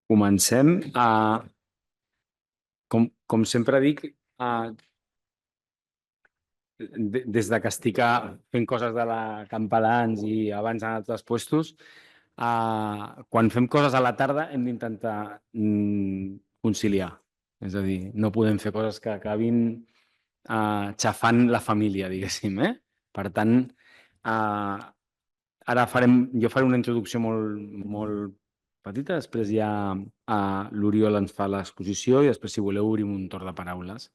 Comencem a, com sempre dic, des de que estic fent coses de la Campalans i abans en altres puestos, quan fem coses a la tarda hem d'intentar conciliar. És a dir, no podem fer coses que acabin xafant la família, diguéssim. Per tant, ara jo faré una introducció molt petita, després ja l'Oriol ens fa l'exposició i després, si voleu, obrim un torn de paraules.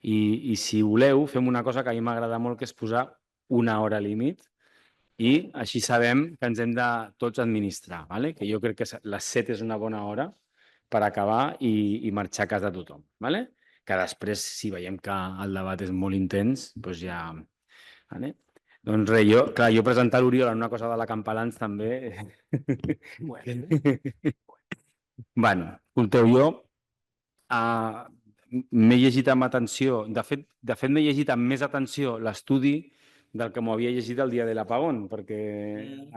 I si voleu, fem una cosa que a mi m'agrada molt, que és posar una hora límit i així sabem que ens hem de tots administrar, ¿vale? Que jo crec que les 7 és una bona hora per acabar i marxar a casa de tothom. ¿Vale? Que després, si veiem que el debat és molt intens, doncs ja... ¿vale? Doncs res, jo presentar l'Oriol en una cosa de la Campalans també... Bueno, escolteu, jo m'he llegit amb atenció, de fet m'he llegit amb més atenció l'estudi del que m'ho havia llegit el dia de l'apagón, perquè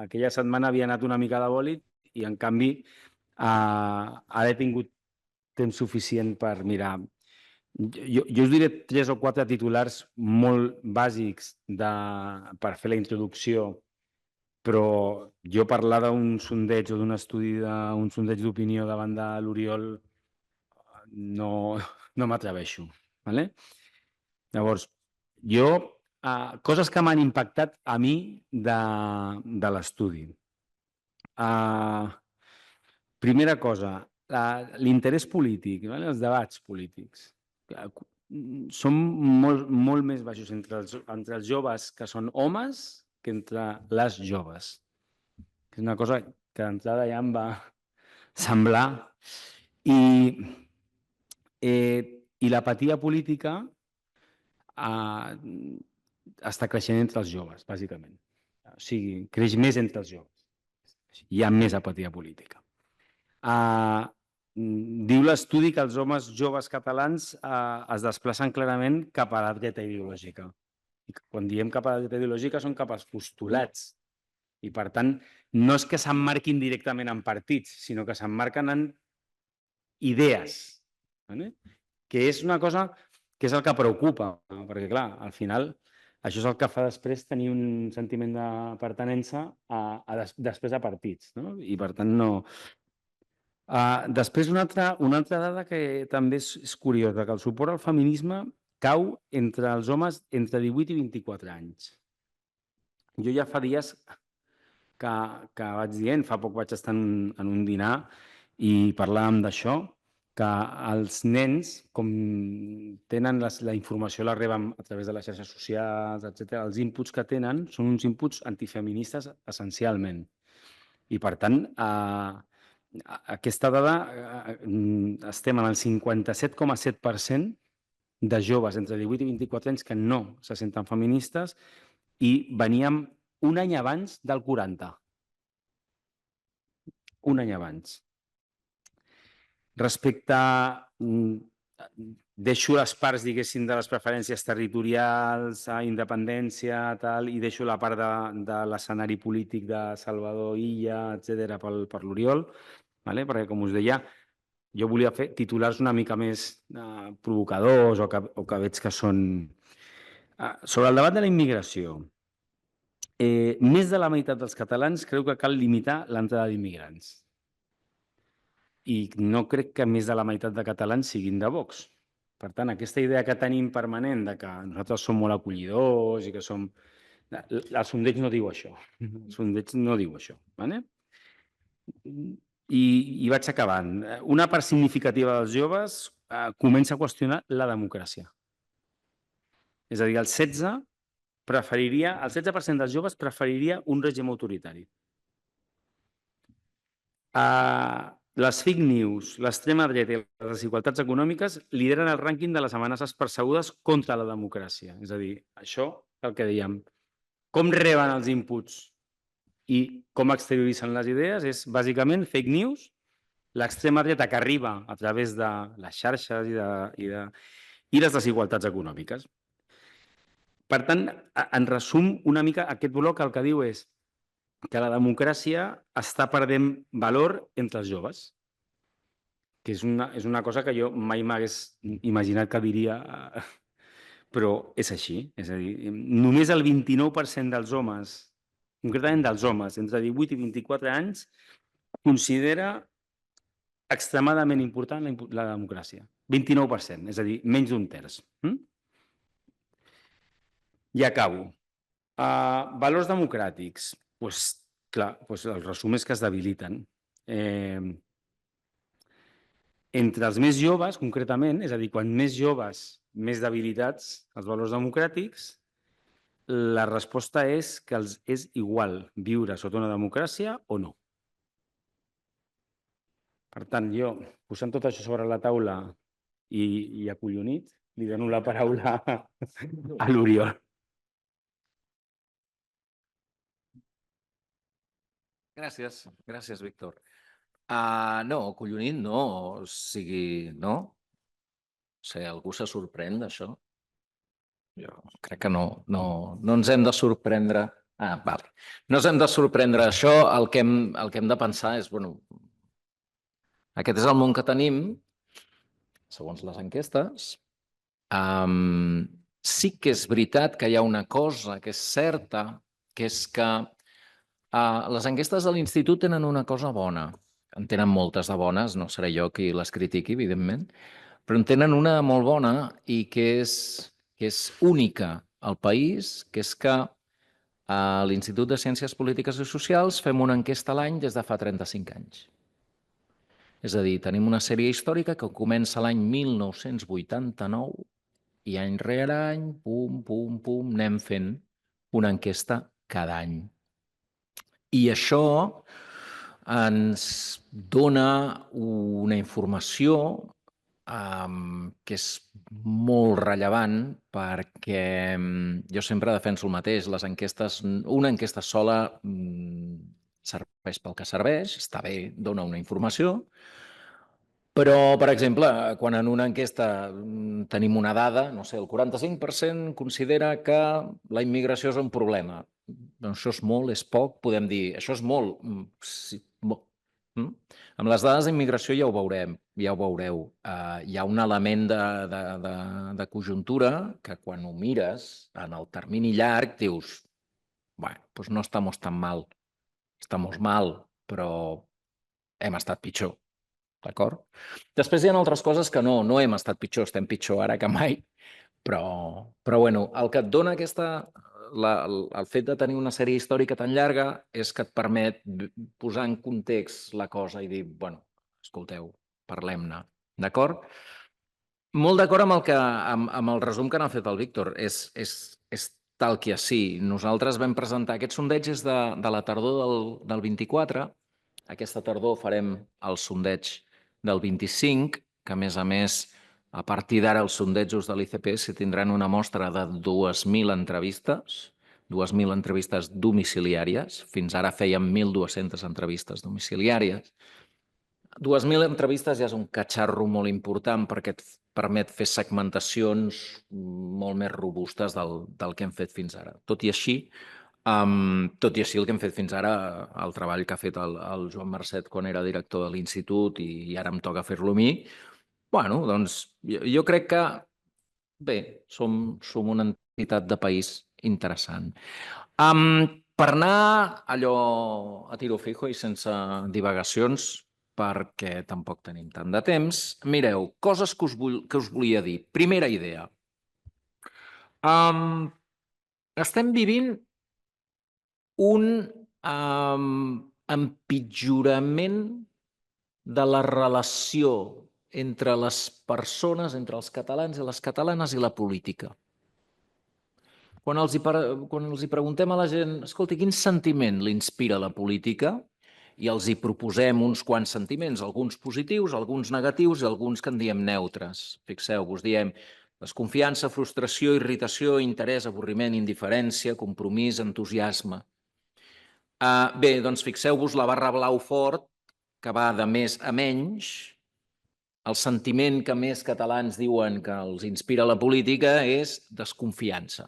aquella setmana havia anat una mica de bòlit i, en canvi, ara he tingut temps suficient per mirar. Jo us diré 3 o 4 titulars molt bàsics per fer la introducció, però jo parlar d'un sondeig o d'un estudi d'un sondeig d'opinió davant de l'Oriol no m'atreveixo. ¿Vale? Llavors, jo, coses que m'han impactat a mi de l'estudi. Primera cosa, l'interès polític, els debats polítics. Són molt més baixos entre els joves que són homes que entre les joves. És una cosa que d'entrada ja em va semblar. I l'apatia política està creixent entre els joves, bàsicament. O sigui, creix més entre els joves. Hi ha més apatia política. Diu l'estudi que els homes joves catalans es desplacen clarament cap a la dreta ideològica. I quan diem cap a la dreta ideològica són cap als postulats. I, per tant, no és que s'emmarquin directament en partits, sinó que s'emmarquen en idees. Que és una cosa que és el que preocupa, perquè, clar, al final, això és el que fa després tenir un sentiment de pertinença després a partits. I, per tant, no... Després, una altra dada que també és curiosa, que el suport al feminisme cau entre els homes entre 18 i 24 anys. Jo ja fa dies que vaig dient, fa poc vaig estar en un dinar i parlàvem d'això, que els nens, com tenen la informació, la reben a través de les xarxes socials, etc., els inputs que tenen són uns inputs antifeministes essencialment. I, per tant, aquesta dada, estem en el 57,7% de joves entre 18 i 24 anys que no se senten feministes i veníem un any abans del 40. Un any abans. Respecte a... Deixo les parts, diguéssim, de les preferències territorials, a independència, tal, i deixo la part de l'escenari polític de Salvador Illa, etc., per l'Oriol, perquè, com us deia, jo volia fer titulars una mica més provocadors o que veig que són... Sobre el debat de la immigració, més de la meitat dels catalans creu que cal limitar l'entrada d'immigrants. I no crec que més de la meitat de catalans siguin de Vox. Per tant, aquesta idea que tenim permanent de que nosaltres som molt acollidors i que som... El sondeig no diu això. El sondeig no diu això. I vaig acabant. Una part significativa dels joves comença a qüestionar la democràcia. És a dir, el 16% dels joves preferiria un règim autoritari. Les fake news, l'extrema dreta i les desigualtats econòmiques lideren el rànquing de les amenaces percebudes contra la democràcia. És a dir, això el que dèiem. Com reben els inputs i com exterioritzen les idees és, bàsicament, fake news, l'extrema dreta que arriba a través de les xarxes i les desigualtats econòmiques. Per tant, en resum, una mica aquest bloc el que diu és que la democràcia està perdent valor entre els joves, que és una cosa que jo mai m'hagués imaginat que diria, però és així. És a dir, només el 29% dels homes, concretament dels homes, entre 18 i 24 anys, considera extremadament important la democràcia. 29%, és a dir, menys d'un terç. I acabo. Valors democràtics. Doncs, clar, el resum és que es debiliten. Entre els més joves, concretament, és a dir, quan més joves, més debilitats els valors democràtics, la resposta és que els és igual viure sota una democràcia o no. Per tant, jo, posant tot això sobre la taula i acollonit, li dono la paraula a l'Oriol. Gràcies, Víctor. No, collonit no, o sigui, no? O sigui, algú se sorprèn d'això? Jo crec que no ens hem de sorprendre. Vale. No ens hem de sorprendre d'això, el que hem de pensar és, bueno, aquest és el món que tenim, segons les enquestes. Sí que és veritat que hi ha una cosa que és certa, que és que les enquestes de l'Institut tenen una cosa bona. En tenen moltes de bones, no seré jo qui les critiqui, evidentment, però en tenen una molt bona i que és única al país, que és que a l'Institut de Ciències Polítiques i Socials fem una enquesta a l'any des de fa 35 anys. És a dir, tenim una sèrie històrica que comença l'any 1989 i any rere any, pum, pum, pum, anem fent una enquesta cada any. I això ens dona una informació que és molt rellevant perquè jo sempre defenso el mateix. Les enquestes, una enquesta sola serveix pel que serveix, està bé, dona una informació, però, per exemple, quan en una enquesta tenim una dada, no sé, el 45% considera que la immigració és un problema. Doncs això és molt, és poc, podem dir, això és molt. Sí, molt. Amb les dades d'immigració ja ho veurem, ja ho veureu. Hi ha un element de conjuntura que quan ho mires en el termini llarg dius, bueno, doncs no estamos tan mal, estamos mal, però hem estat pitjor. D'acord? Després hi ha altres coses que no hem estat pitjor, estem pitjor ara que mai, però bueno, el que et dona el fet de tenir una sèrie històrica tan llarga és que et permet posar en context la cosa i dir, bueno, escolteu, parlem-ne, d'acord? Molt d'acord amb el resum que n'ha fet el Víctor, és tal que sí. Nosaltres vam presentar aquests sondeigs de la tardor del 24, aquesta tardor farem el sondeig del 25, que a més, a partir d'ara els sondejos de l'ICPS tindran una mostra de 2.000 entrevistes, 2.000 entrevistes domiciliàries. Fins ara fèiem 1.200 entrevistes domiciliàries. 2.000 entrevistes ja és un catxarro molt important perquè et permet fer segmentacions molt més robustes del que hem fet fins ara. Tot i així, el que hem fet fins ara, el treball que ha fet el Joan Marcet quan era director de l'Institut i ara em toca fer-lo a mi, bueno, doncs jo crec que, bé, som una entitat de país interessant. Per anar allò a tiro fijo i sense divagacions, perquè tampoc tenim tant de temps, mireu, coses que us volia dir. Primera idea. Estem vivint un empitjorament de la relació entre les persones, entre els catalans i les catalanes i la política. Quan els preguntem a la gent, escolti, quin sentiment l'inspira la política? I els hi proposem uns quants sentiments, alguns positius, alguns negatius i alguns que en diem neutres. Fixeu-vos, diem desconfiança, frustració, irritació, interès, avorriment, indiferència, compromís, entusiasme. Bé, doncs fixeu-vos la barra blau fort, que va de més a menys. El sentiment que més catalans diuen que els inspira la política és desconfiança.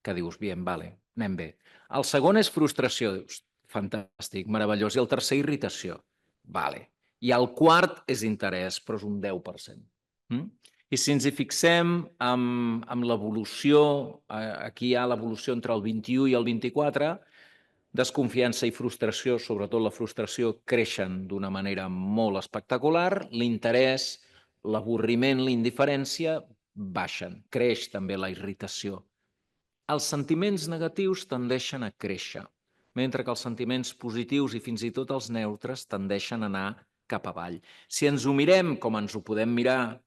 Que dius, bien, vale, anem bé. El segon és frustració. Dius, fantàstic, meravellós. I el tercer, irritació. Vale. I el quart és interès, però és un 10%. I si ens hi fixem amb l'evolució, aquí hi ha l'evolució entre el 21 i el 24, desconfiança i frustració, sobretot la frustració, creixen d'una manera molt espectacular, l'interès, l'avorriment, la indiferència baixen, creix també la irritació. Els sentiments negatius tendeixen a créixer, mentre que els sentiments positius i fins i tot els neutres tendeixen a anar cap avall. Si ens ho mirem com ens ho podem mirar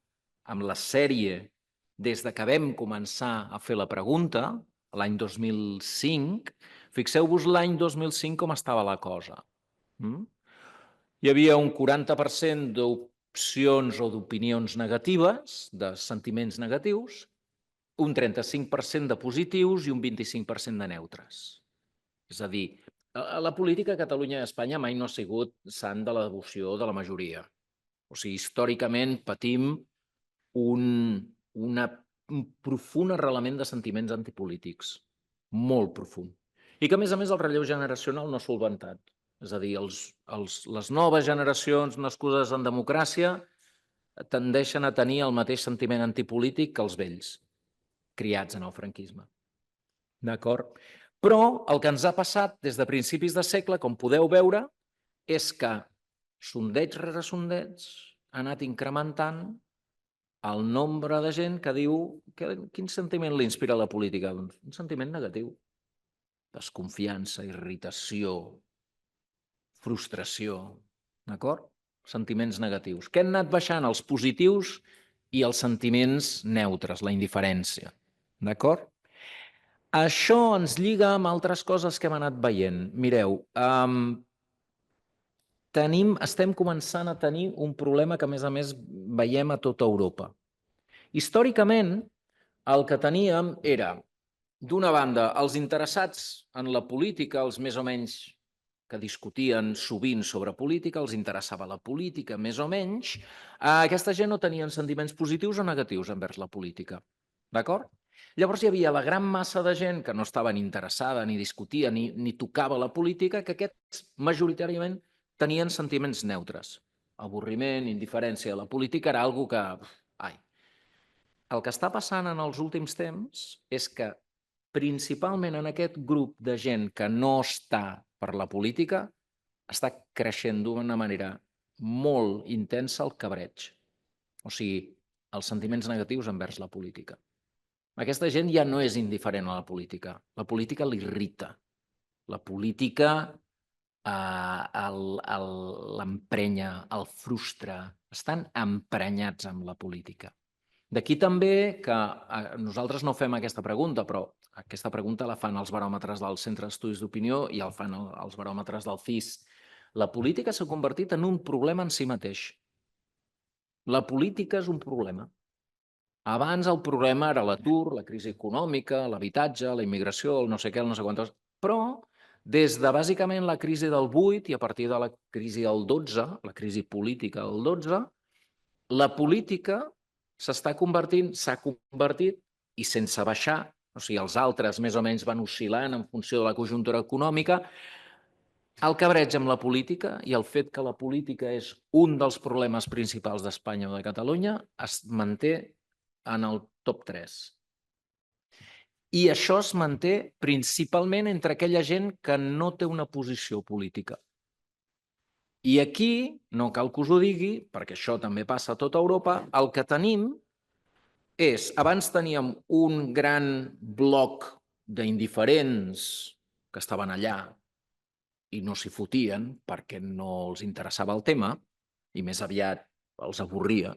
amb la sèrie des de que vam començar a fer la pregunta, l'any 2005, fixeu-vos l'any 2005 com estava la cosa. Hi havia un 40% d'opcions o d'opinions negatives, de sentiments negatius, un 35% de positius i un 25% de neutres. És a dir, la política a Catalunya i a Espanya mai no ha sigut sant de la devoció de la majoria. O sigui, històricament patim un profund arrelament de sentiments antipolítics, molt profund. I que, a més, el relleu generacional no ha solventat. És a dir, les noves generacions nascudes en democràcia tendeixen a tenir el mateix sentiment antipolític que els vells, criats en el franquisme. D'acord? Però el que ens ha passat des de principis de segle, com podeu veure, és que sondeig rere sondeig ha anat incrementant el nombre de gent que diu quin sentiment li inspira la política? Doncs un sentiment negatiu. Desconfiança, irritació, frustració, d'acord? Sentiments negatius. Què han anat baixant? Els positius i els sentiments neutres, la indiferència, d'acord? Això ens lliga amb altres coses que hem anat veient. Mireu, estem començant a tenir un problema que, a més, veiem a tota Europa. Històricament, el que teníem era, d'una banda, els interessats en la política, els més o menys que discutien sovint sobre política, els interessava la política, més o menys. Aquesta gent no tenien sentiments positius o negatius envers la política. D'acord? Llavors hi havia la gran massa de gent que no estava ni interessada, ni discutia, ni tocava la política, que aquests majoritàriament tenien sentiments neutres. Avorriment, indiferència a la política era una cosa que... El que està passant en els últims temps és que principalment en aquest grup de gent que no està per la política està creixent d'una manera molt intensa el cabreig, o sigui, els sentiments negatius envers la política. Aquesta gent ja no és indiferent a la política l'irrita, la política l'emprenya, el frustra, estan emprenyats amb la política. D'aquí també que nosaltres no fem aquesta pregunta, però aquesta pregunta la fan els baròmetres del Centre d'Estudis d'Opinió i el fan els baròmetres del CIS. La política s'ha convertit en un problema en si mateix. La política és un problema. Abans el problema era l'atur, la crisi econòmica, l'habitatge, la immigració, el no sé què, el no sé quantos... Però des de bàsicament la crisi del 8 i a partir de la crisi del 12, la crisi política del 12, la política s'ha convertit, i sense baixar, o sigui, els altres més o menys van oscil·lant en funció de la conjuntura econòmica, el cabreig amb la política i el fet que la política és un dels problemes principals d'Espanya o de Catalunya es manté en el top 3. I això es manté principalment entre aquella gent que no té una posició política. I aquí, no cal que us ho digui, perquè això també passa a tota Europa, el que tenim és, abans teníem un gran bloc d'indiferents que estaven allà i no s'hi fotien perquè no els interessava el tema i més aviat els avorria.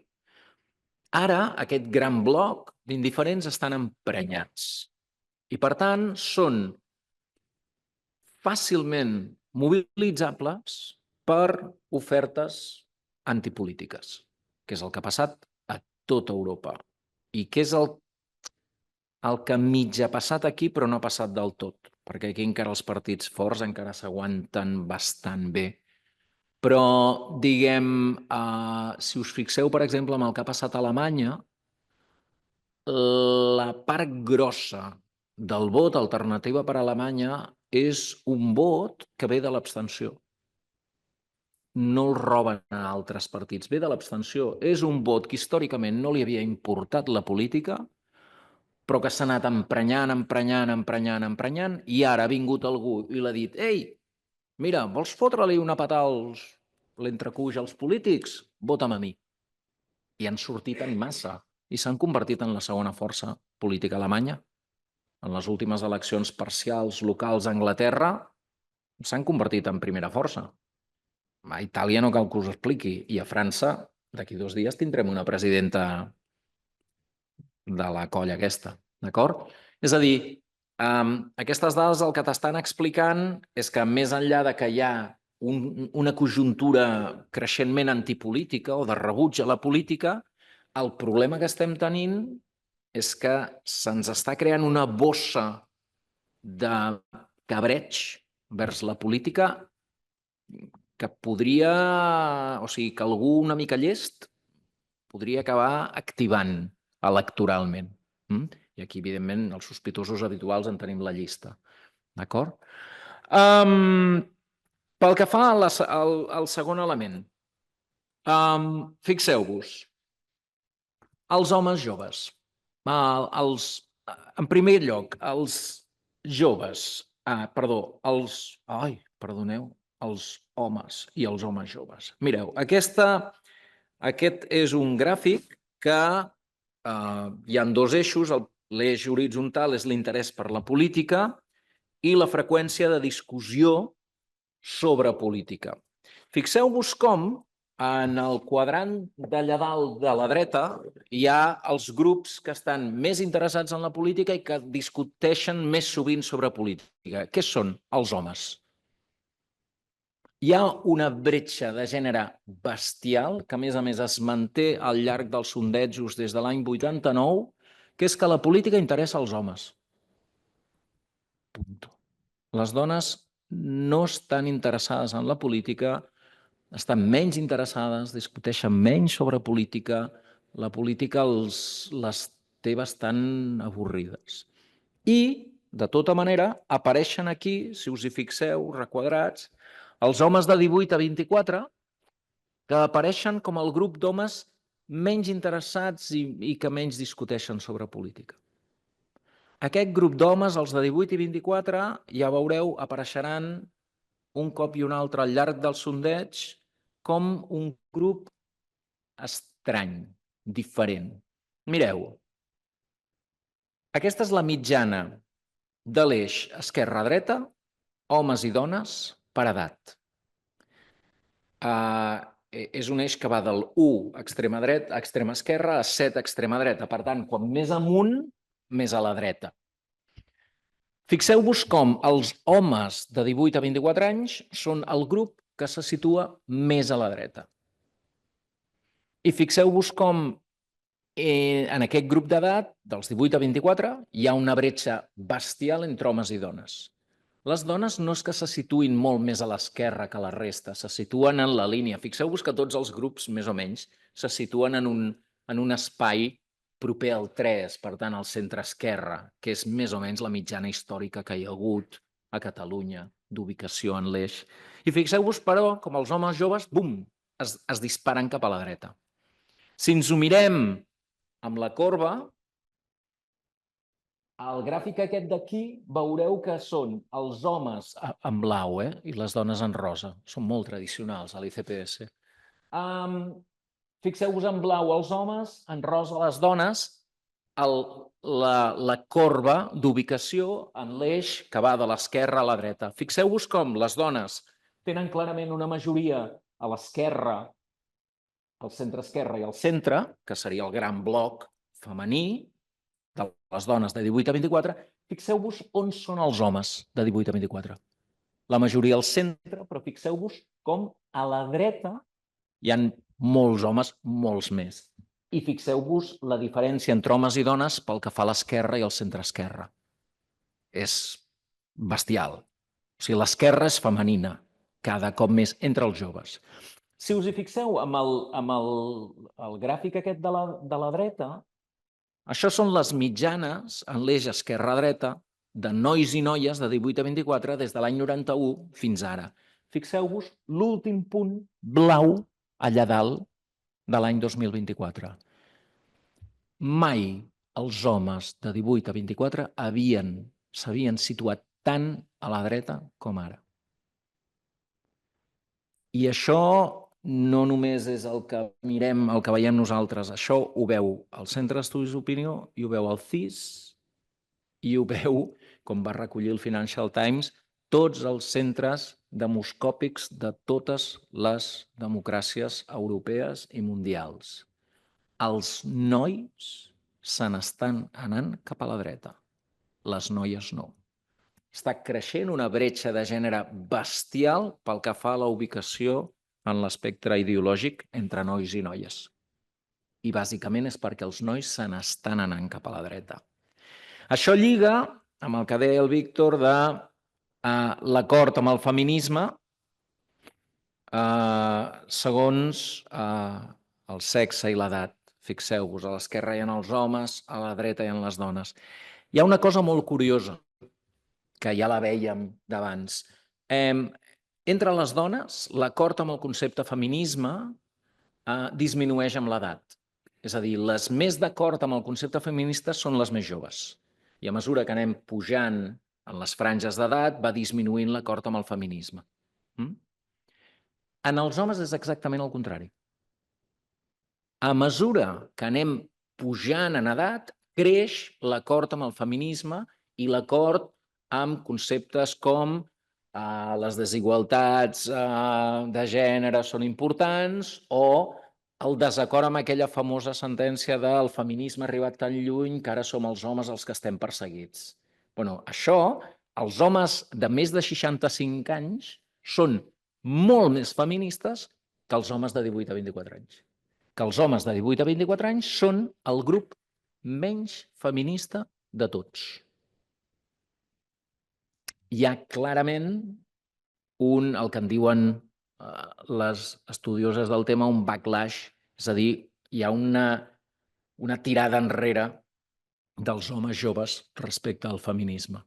Ara, aquest gran bloc d'indiferents estan emprenyats i, per tant, són fàcilment mobilitzables per ofertes antipolítiques, que és el que ha passat a tota Europa i que és el que mig ha passat aquí però no ha passat del tot, perquè aquí encara els partits forts encara s'aguanten bastant bé. Però, diguem, si us fixeu, per exemple, en el que ha passat a Alemanya, la part grossa del vot Alternativa per Alemanya és un vot que ve de l'abstenció. No el roben a altres partits, ve de l'abstenció. És un vot que històricament no li havia importat la política, però que s'ha anat emprenyant, i ara ha vingut algú i l'ha dit: «Ei, mira, vols fotre-li una patada als l'entrecuix als polítics? Vota'm a mi». I han sortit en massa i s'han convertit en la segona força política alemanya. En les últimes eleccions parcials locals a Anglaterra s'han convertit en primera força. A Itàlia no cal que us ho expliqui. I a França, d'aquí 2 dies, tindrem una presidenta de la colla aquesta, d'acord? És a dir, aquestes dades el que t'estan explicant és que més enllà de que hi ha una conjuntura creixentment antipolítica o de rebuig a la política, el problema que estem tenint és que se'ns està creant una bossa de cabreig vers la política que podria, o sigui, que algú una mica llest podria acabar activant electoralment. I aquí, evidentment, els sospitosos habituals en tenim la llista. D'acord? Pel que fa al segon element, fixeu-vos, els homes joves. En primer lloc, els joves, els homes i els homes joves. Mireu, aquest és un gràfic que hi ha 2 eixos. L'eix horitzontal és l'interès per la política i la freqüència de discussió sobre política. Fixeu-vos com en el quadrant d'allà dalt de la dreta hi ha els grups que estan més interessats en la política i que discuteixen més sovint sobre política. Què són? Els homes. Hi ha una bretxa de gènere bestial que, a més, es manté al llarg dels sondejos des de l'any 89, que és que la política interessa als homes. Punto. Les dones no estan interessades en la política, estan menys interessades, discuteixen menys sobre política, la política les té bastant avorrides. I, de tota manera, apareixen aquí, si us hi fixeu, requadrats, els homes de 18 a 24, que apareixen com el grup d'homes menys interessats i que menys discuteixen sobre política. Aquest grup d'homes, els de 18 i 24, ja veureu, apareixeran un cop i un altre al llarg del sondeig com un grup estrany, diferent. Mireu, aquesta és la mitjana de l'eix esquerra-dreta, homes i dones per edat. És un eix que va del 1 extrema dreta, extrema esquerra, a 7 extrema dreta. Per tant, quan més amunt, més a la dreta. Fixeu-vos com els homes de 18 a 24 anys són el grup que se situa més a la dreta. I fixeu-vos com en aquest grup d'edat, dels 18 a 24, hi ha una bretxa bestial entre homes i dones. Les dones no és que se situïn molt més a l'esquerra que la resta, se situen en la línia. Fixeu-vos que tots els grups, més o menys, se situen en un espai proper al 3, per tant, al centre-esquerra, que és més o menys la mitjana històrica que hi ha hagut a Catalunya d'ubicació en l'eix. I fixeu-vos, però, com els homes joves, bum, es disparen cap a la dreta. Si ens ho mirem amb la corba, el gràfic aquest d'aquí veureu que són els homes en blau i les dones en rosa. Són molt tradicionals a l'ICPS. Fixeu-vos en blau els homes, en rosa les dones, la corba d'ubicació en l'eix que va de l'esquerra a la dreta. Fixeu-vos com les dones tenen clarament una majoria a l'esquerra, al centre-esquerra i al centre, que seria el gran bloc femení de les dones de 18 a 24, fixeu-vos on són els homes de 18 a 24. La majoria al centre, però fixeu-vos com a la dreta hi ha molts homes, molts més. I fixeu-vos la diferència entre homes i dones pel que fa a l'esquerra i al centre-esquerra. És bestial. O sigui, l'esquerra és femenina, cada cop més entre els joves. Si us hi fixeu amb el gràfic aquest de la dreta, això són les mitjanes en l'eix esquerra-dreta de nois i noies de 18 a 24 des de l'any 91 fins ara. Fixeu-vos l'últim punt blau allà dalt de l'any 2024. Mai els homes de 18 a 24 s'havien situat tant a la dreta com ara. I això no només és el que mirem, el que veiem nosaltres, això ho veu el Centre d'Estudis d'Opinió i ho veu el CIS i ho veu, com va recollir el Financial Times, tots els centres demoscòpics de totes les democràcies europees i mundials. Els nois se n'estan anant cap a la dreta, les noies no. Està creixent una bretxa de gènere bestial pel que fa a la ubicació en l'espectre ideològic entre nois i noies. I bàsicament és perquè els nois se n'estan anant cap a la dreta. Això lliga amb el que deia el Víctor de l'acord amb el feminisme segons el sexe i l'edat. Fixeu-vos, a l'esquerra hi ha els homes, a la dreta hi ha les dones. Hi ha una cosa molt curiosa, que ja la vèiem d'abans. Entre les dones, l'acord amb el concepte feminisme disminueix amb l'edat. És a dir, les més d'acord amb el concepte feminista són les més joves. I a mesura que anem pujant en les franges d'edat, va disminuint l'acord amb el feminisme. En els homes és exactament el contrari. A mesura que anem pujant en edat, creix l'acord amb el feminisme i l'acord amb conceptes com les desigualtats de gènere són importants o el desacord amb aquella famosa sentència del feminisme ha arribat tan lluny que ara som els homes els que estem perseguits. Això, els homes de més de 65 anys són molt més feministes que els homes de 18 a 24 anys. Que els homes de 18 a 24 anys són el grup menys feminista de tots. Hi ha clarament el que en diuen les estudioses del tema, un backlash, és a dir, hi ha una tirada enrere dels homes joves respecte al feminisme.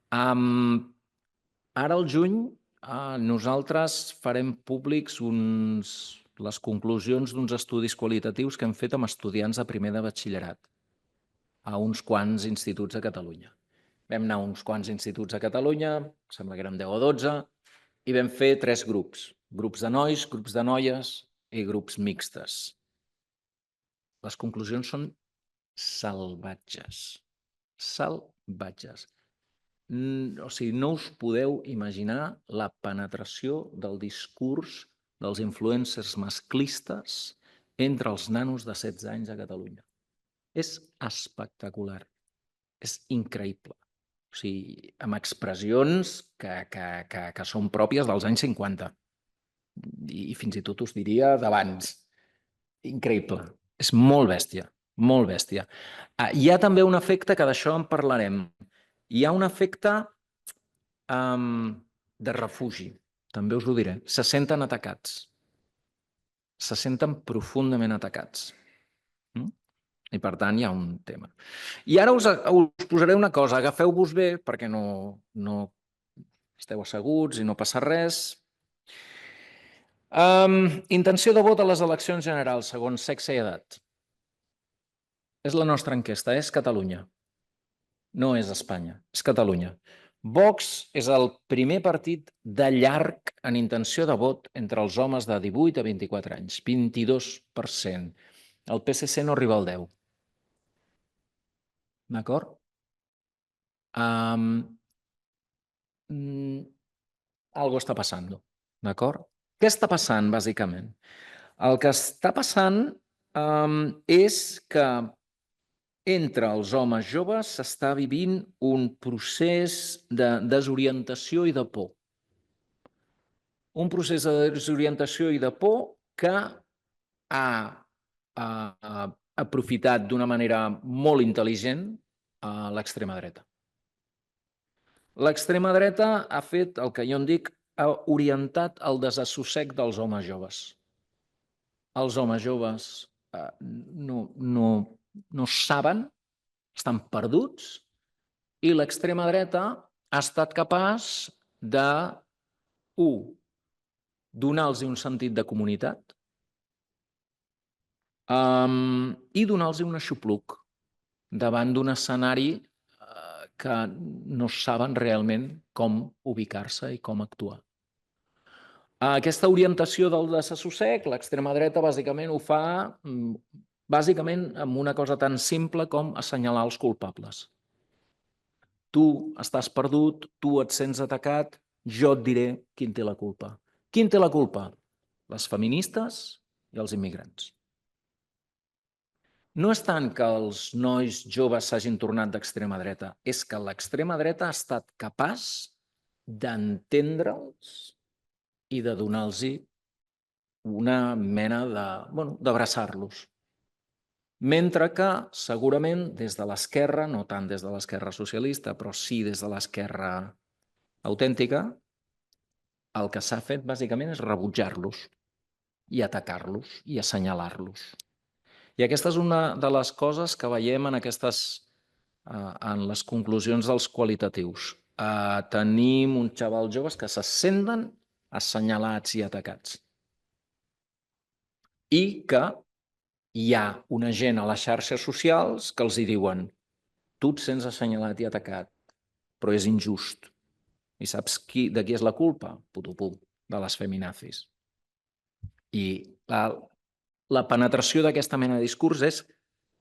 Ara al juny nosaltres farem públics les conclusions d'uns estudis qualitatius que hem fet amb estudiants de primer de batxillerat a uns quants instituts a Catalunya. Vam anar a uns quants instituts a Catalunya, sembla que érem 10 o 12, i vam fer 3 grups. Grups de nois, grups de noies i grups mixtes. Les conclusions són salvatges. Salvatges. O sigui, no us podeu imaginar la penetració del discurs dels influencers masclistes entre els nanos de 16 anys a Catalunya. És espectacular, és increïble. O sigui, amb expressions que són pròpies dels anys 50 i fins i tot us diria d'abans. Increïble, és molt bèstia, molt bèstia. Hi ha també un efecte que d'això en parlarem. Hi ha un efecte de refugi, també us ho diré. Se senten atacats. Se senten profundament atacats. I per tant hi ha un tema. I ara us posaré una cosa, agafeu-vos bé perquè no esteu asseguts i no passa res. Intenció de vot a les eleccions generals segons sexe i edat. És la nostra enquesta, és Catalunya. No és Espanya, és Catalunya. Vox és el primer partit de llarg en intenció de vot entre els homes de 18 a 24 anys, 22%. El PSC no arriba al 10%. D'acord? Algo està passant, d'acord? Què està passant, bàsicament? El que està passant és que entre els homes joves s'està vivint un procés de desorientació i de por. Un procés de desorientació i de por que ha aprofitat d'una manera molt intel·ligent l'extrema dreta. L'extrema dreta ha fet el que jo en dic, ha orientat el desassossec dels homes joves. Els homes joves no saben, estan perduts I l'extrema dreta ha estat capaç de, donar-los un sentit de comunitat i donar-los un aixopluc davant d'un escenari que no saben realment com ubicar-se i com actuar. Aquesta orientació del desassossec, l'extrema dreta bàsicament ho fa amb una cosa tan simple com assenyalar els culpables. Tu estàs perdut, tu et sents atacat, jo et diré qui en té la culpa. Qui en té la culpa? Les feministes i els immigrants. No és tant que els nois joves s'hagin tornat d'extrema dreta, és que l'extrema dreta ha estat capaç d'entendre'ls i de donar-los una mena d'abraçar-los. Mentre que, segurament, des de l'esquerra, no tant des de l'esquerra socialista, però sí des de l'esquerra autèntica, el que s'ha fet, bàsicament, és rebutjar-los i atacar-los i assenyalar-los. I aquesta és una de les coses que veiem en les conclusions dels qualitatius. Tenim uns xavals joves que se senten assenyalats i atacats. I que hi ha una gent a les xarxes socials que els diuen tu et sents assenyalat i atacat, però és injust. I saps de qui és la culpa? Putupú, de les feminazis. I la penetració d'aquesta mena de discurs és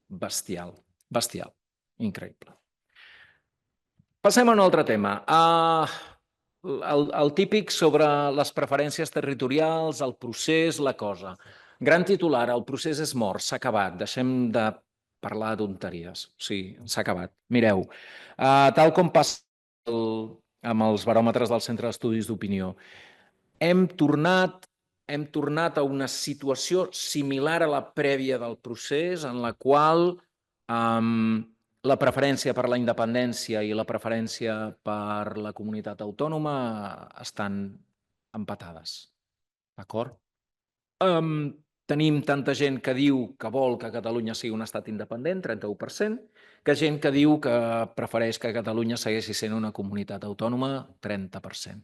bestial, bestial, increïble. Passem a un altre tema. El típic sobre les preferències territorials, el procés, la cosa. Gran titular, el procés és mort, s'ha acabat, deixem de parlar de tonteries. Sí, s'ha acabat. Mireu, tal com passa amb els baròmetres del Centre d'Estudis d'Opinió, hem tornat a una situació similar a la prèvia del procés, en la qual la preferència per la independència i la preferència per la comunitat autònoma estan empatades. D'acord? Tenim tanta gent que diu que vol que Catalunya sigui un estat independent, 31%, que gent que diu que prefereix que Catalunya segueixi sent una comunitat autònoma, 30%.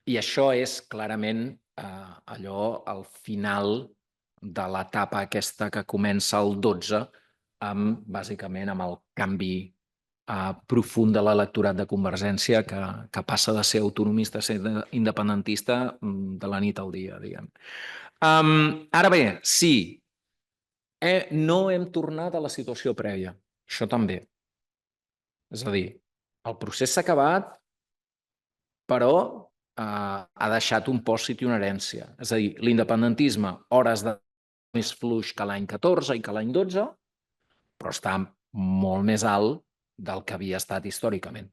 I això és clarament al final de l'etapa aquesta que comença el 12, bàsicament amb el canvi profund de l'electorat de Convergència, que passa de ser autonomista a ser independentista de la nit al dia, diguem. Ara bé, sí, no hem tornat a la situació prèvia. Això també. És a dir, el procés s'ha acabat, però ha deixat un pòsit i una herència. És a dir, l'independentisme, hores de més fluix que l'any 14 i que l'any 12, però està molt més alt del que havia estat històricament.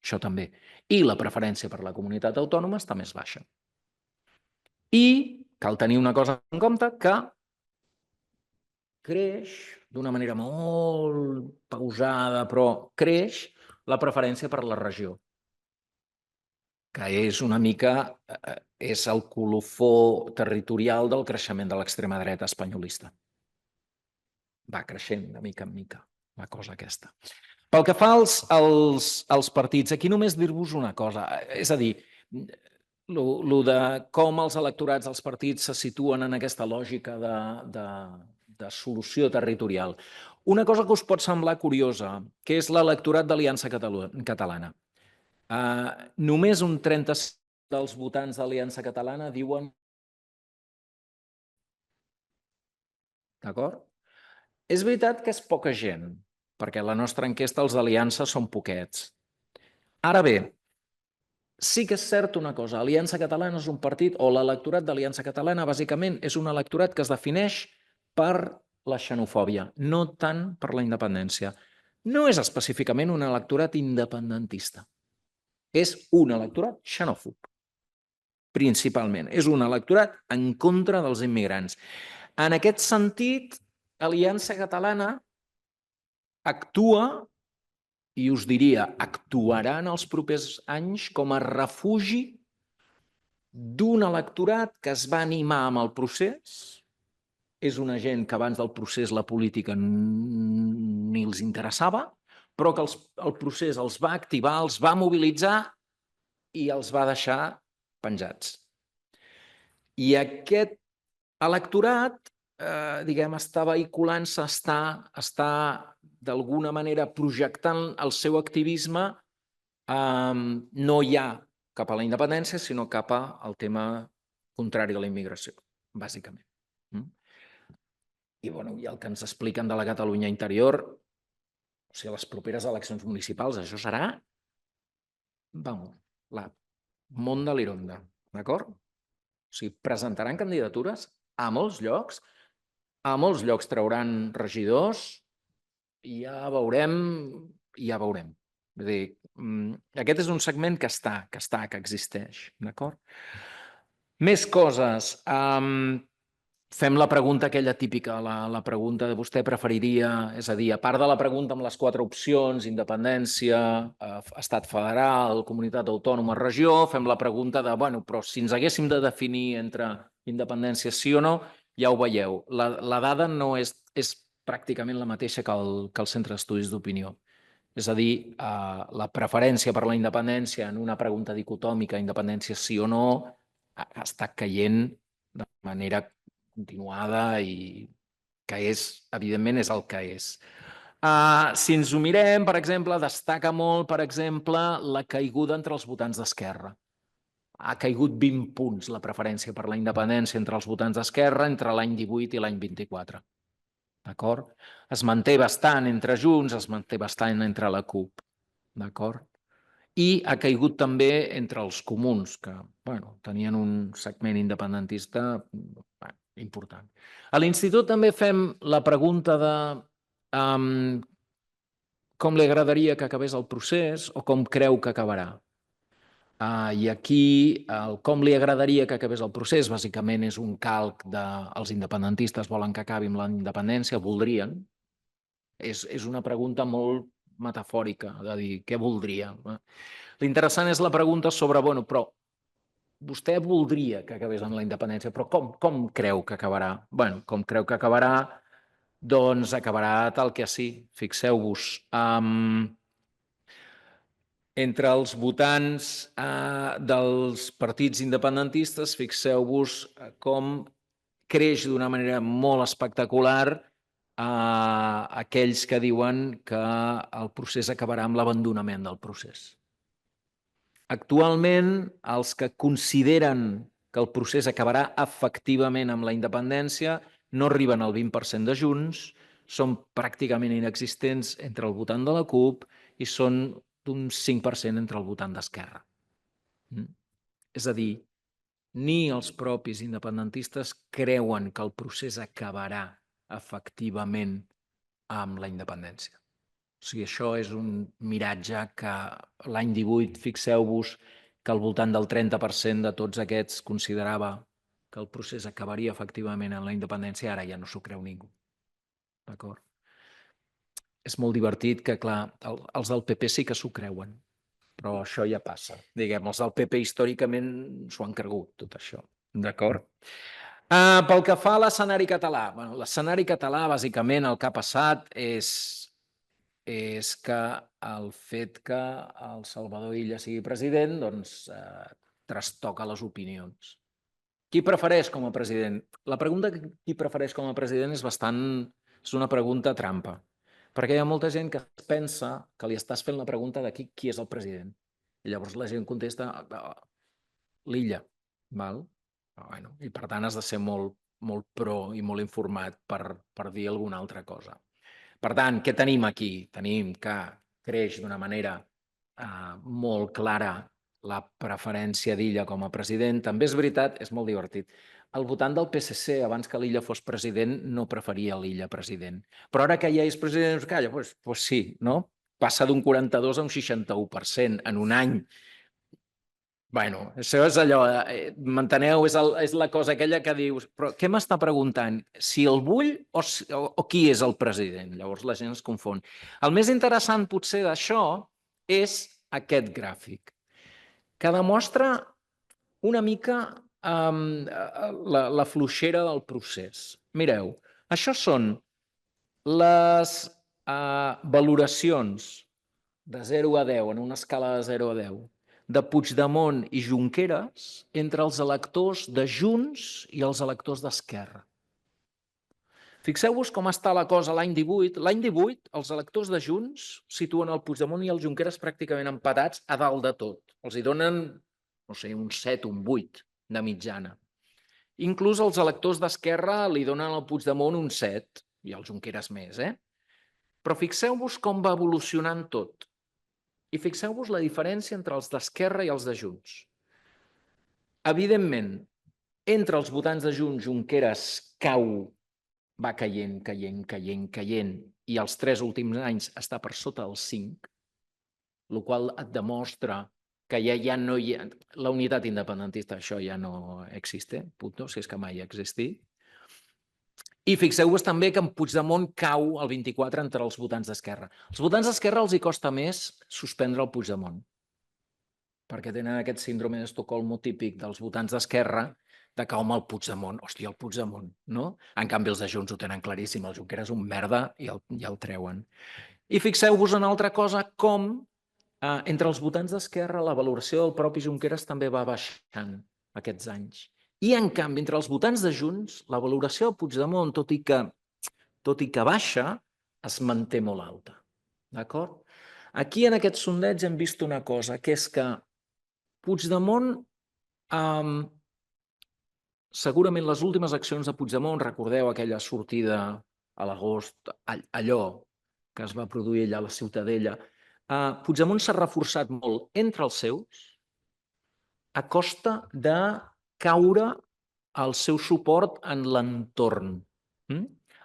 Això també. I la preferència per la comunitat autònoma està més baixa. I cal tenir una cosa en compte, que creix d'una manera molt pausada, però creix la preferència per la regió, que és una mica és el colofó territorial del creixement de l'extrema dreta espanyolista. Va creixent de mica en mica la cosa aquesta. Pel que fa als partits, aquí només dir-vos una cosa, és a dir, lo de com els electorats dels partits se situen en aquesta lògica de solució territorial. Una cosa que us pot semblar curiosa, que és l'electorat d'Aliança Catalana. Només un 35% dels votants d'Aliança Catalana diuen... D'acord? És veritat que és poca gent, perquè la nostra enquesta, els d'Aliança, són poquets. Ara bé, sí que és cert una cosa, Aliança Catalana és un partit, o l'electorat d'Aliança Catalana, bàsicament, és un electorat que es defineix per la xenofòbia, no tant per la independència. No és específicament un electorat independentista. És un electorat xenòfob, principalment. És un electorat en contra dels immigrants. En aquest sentit, Aliança Catalana actua, i us diria, actuarà en els propers anys com a refugi d'un electorat que es va animar amb el procés. És una gent que abans del procés la política ni els interessava, però que el procés els va activar, els va mobilitzar i els va deixar penjats. I aquest electorat, diguem, està vehiculant-se, està d'alguna manera projectant el seu activisme no ja cap a la independència, sinó cap al tema contrari a la immigració, bàsicament. I el que ens expliquen de la Catalunya interior, o sigui, a les properes eleccions municipals, això serà, la món de l'ironda, d'acord? O sigui, presentaran candidatures a molts llocs trauran regidors i ja veurem. Vull dir, aquest és un segment que existeix, d'acord? Més coses. Fem la pregunta aquella típica, la pregunta de vostè preferiria, és a dir, a part de la pregunta amb les 4 opcions, independència, estat federal, comunitat autònoma, regió, fem la pregunta de, però si ens haguéssim de definir entre independència sí o no, ja ho veieu. La dada no és pràcticament la mateixa que el Centre d'Estudis d'Opinió. És a dir, la preferència per la independència en una pregunta dicotòmica, independència sí o no, ha estat caient de manera continuada i que evidentment, és el que és. Si ens ho mirem, per exemple, destaca molt, per exemple, la caiguda entre els votants d'Esquerra. Ha caigut 20 punts la preferència per la independència entre els votants d'Esquerra entre l'any 18 i l'any 24. D'acord? Es manté bastant entre Junts, es manté bastant entre la CUP. D'acord? I ha caigut també entre els comuns, que tenien un segment independentista important. A l'Institut també fem la pregunta de com li agradaria que acabés el procés o com creu que acabarà. I aquí el com li agradaria que acabés el procés bàsicament és un calc dels independentistes volen que acabi amb la independència, voldrien. És una pregunta molt metafòrica, de dir què voldria. L'interessant és la pregunta sobre, però vostè voldria que acabés amb la independència, però com creu que acabarà? Com creu que acabarà? Doncs acabarà tal que sí. Fixeu-vos, entre els votants dels partits independentistes, fixeu-vos com creix d'una manera molt espectacular aquells que diuen que el procés acabarà amb l'abandonament del procés. Actualment, els que consideren que el procés acabarà efectivament amb la independència no arriben al 20% de Junts, són pràcticament inexistents entre el votant de la CUP i són d'un 5% entre el votant d'Esquerra. És a dir, ni els propis independentistes creuen que el procés acabarà efectivament amb la independència. O sigui, això és un miratge que l'any 18, fixeu-vos, que al voltant del 30% de tots aquests considerava que el procés acabaria efectivament amb la independència, ara ja no s'ho creu ningú. D'acord? És molt divertit que, clar, els del PP sí que s'ho creuen, però això ja passa. Diguem, els del PP històricament s'ho han cregut, tot això. D'acord? Pel que fa a l'escenari català, l'escenari català, bàsicament, el que ha passat és que el fet que el Salvador Illa sigui president trastoca les opinions. Qui prefereix com a president? La pregunta de qui prefereix com a president és una pregunta trampa, perquè hi ha molta gent que pensa que li estàs fent la pregunta de qui és el president. I llavors la gent contesta l'Illa. I per tant has de ser molt pro i molt informat per dir alguna altra cosa. Per tant, què tenim aquí? Tenim que creix d'una manera molt clara la preferència d'Illa com a president. També és veritat, és molt divertit, el votant del PSC, abans que l'Illa fos president, no preferia l'Illa president. Però ara que ja és president, calla, doncs sí, no? Passa d'un 42 a un 61% en un any. Això és allò, m'enteneu? És la cosa aquella que dius, però què m'està preguntant? Si el vull o qui és el president? Llavors la gent es confon. El més interessant potser d'això és aquest gràfic, que demostra una mica la fluixera del procés. Mireu, això són les valoracions de 0 a 10, en una escala de 0 a 10, de Puigdemont i Junqueras entre els electors de Junts i els electors d'Esquerra. Fixeu-vos com està la cosa l'any 18. L'any 18, els electors de Junts situen el Puigdemont i el Junqueras pràcticament empatats a dalt de tot. Els hi donen, no sé, un 7, un 8 de mitjana. Inclús els electors d'Esquerra li donen al Puigdemont un 7, i al Junqueras més, Però fixeu-vos com va evolucionant tot. I fixeu-vos la diferència entre els d'Esquerra i els de Junts. Evidentment, entre els votants de Junts, Junqueras va caient, i els 3 últims anys està per sota del 5, el qual et demostra que ja no hi ha... La unitat independentista, això ja no existe, punto, si és que mai ha existit. I fixeu-vos també que en Puigdemont cau el 24 entre els votants d'Esquerra. Els votants d'Esquerra els hi costa més suspendre el Puigdemont, perquè tenen aquest síndrome d'Estocolmo típic dels votants d'Esquerra, de que, home, el Puigdemont, hòstia, el Puigdemont, no? En canvi, els de Junts ho tenen claríssim, el Junqueras és un merda i el treuen. I fixeu-vos en altra cosa, com entre els votants d'Esquerra la valoració del propi Junqueras també va baixant aquests anys. I, en canvi, entre els votants de Junts, la valoració del Puigdemont, tot i que baixa, es manté molt alta. D'acord? Aquí, en aquest sondeig, hem vist una cosa, que és que Puigdemont, segurament les últimes accions de Puigdemont, recordeu aquella sortida a l'agost, allò que es va produir allà a la Ciutadella, Puigdemont s'ha reforçat molt entre els seus a costa de caure el seu suport en l'entorn.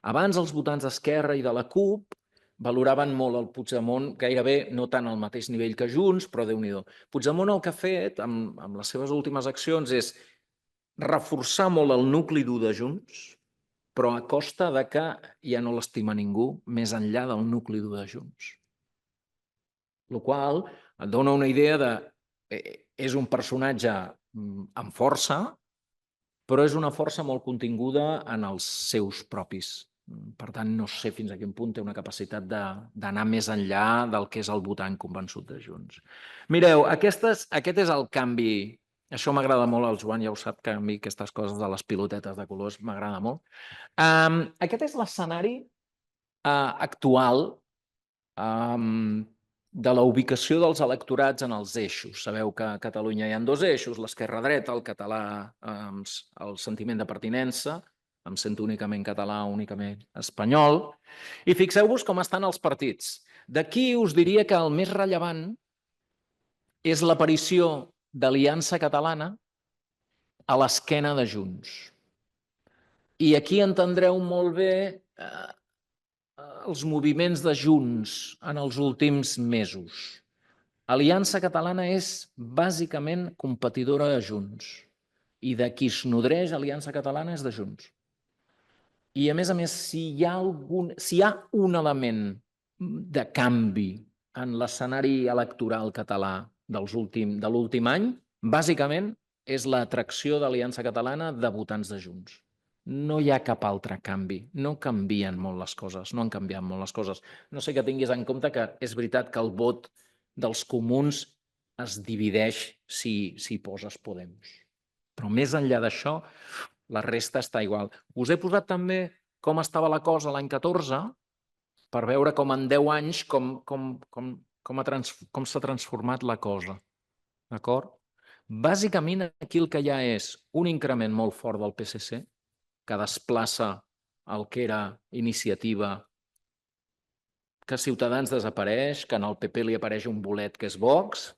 Abans els votants d'Esquerra i de la CUP valoraven molt el Puigdemont, gairebé no tant al mateix nivell que Junts, però Déu-n'hi-do. Puigdemont el que ha fet amb les seves últimes accions és reforçar molt el nucli dur de Junts, però a costa de que ja no l'estima ningú més enllà del nucli dur de Junts. El qual et dona una idea de... És un personatge amb força, però és una força molt continguda en els seus propis. Per tant, no sé fins a quin punt té una capacitat d'anar més enllà del que és el votant convençut de Junts. Mireu, aquest és el canvi. Això m'agrada molt al Joan, ja ho sap, que a mi aquestes coses de les pilotetes de colors m'agrada molt. Aquest és l'escenari actual de la ubicació dels electorats en els eixos. Sabeu que a Catalunya hi ha 2 eixos, l'esquerra-dreta, el català, el sentiment de pertinença, em sento únicament català, únicament espanyol, i fixeu-vos com estan els partits. D'aquí us diria que el més rellevant és l'aparició d'Aliança Catalana a l'esquena de Junts. I aquí entendreu molt bé els moviments de Junts en els últims mesos. Aliança Catalana és bàsicament competidora de Junts i de qui es nodreix Aliança Catalana és de Junts. I, a més, si hi ha un element de canvi en l'escenari electoral català de l'últim any, bàsicament és l'atracció d'Aliança Catalana de votants de Junts. No hi ha cap altre canvi. No canvien molt les coses, no han canviat molt les coses. No sé que tinguis en compte que és veritat que el vot dels comuns es divideix si poses Podemos. Però més enllà d'això, la resta està igual. Us he posat també com estava la cosa l'any 14 per veure com en 10 anys com s'ha transformat la cosa. D'acord? Bàsicament, aquí el que hi ha és un increment molt fort del PSC, que desplaça el que era Iniciativa, que Ciutadans desapareix, que en el PP li apareix un bolet que és Vox,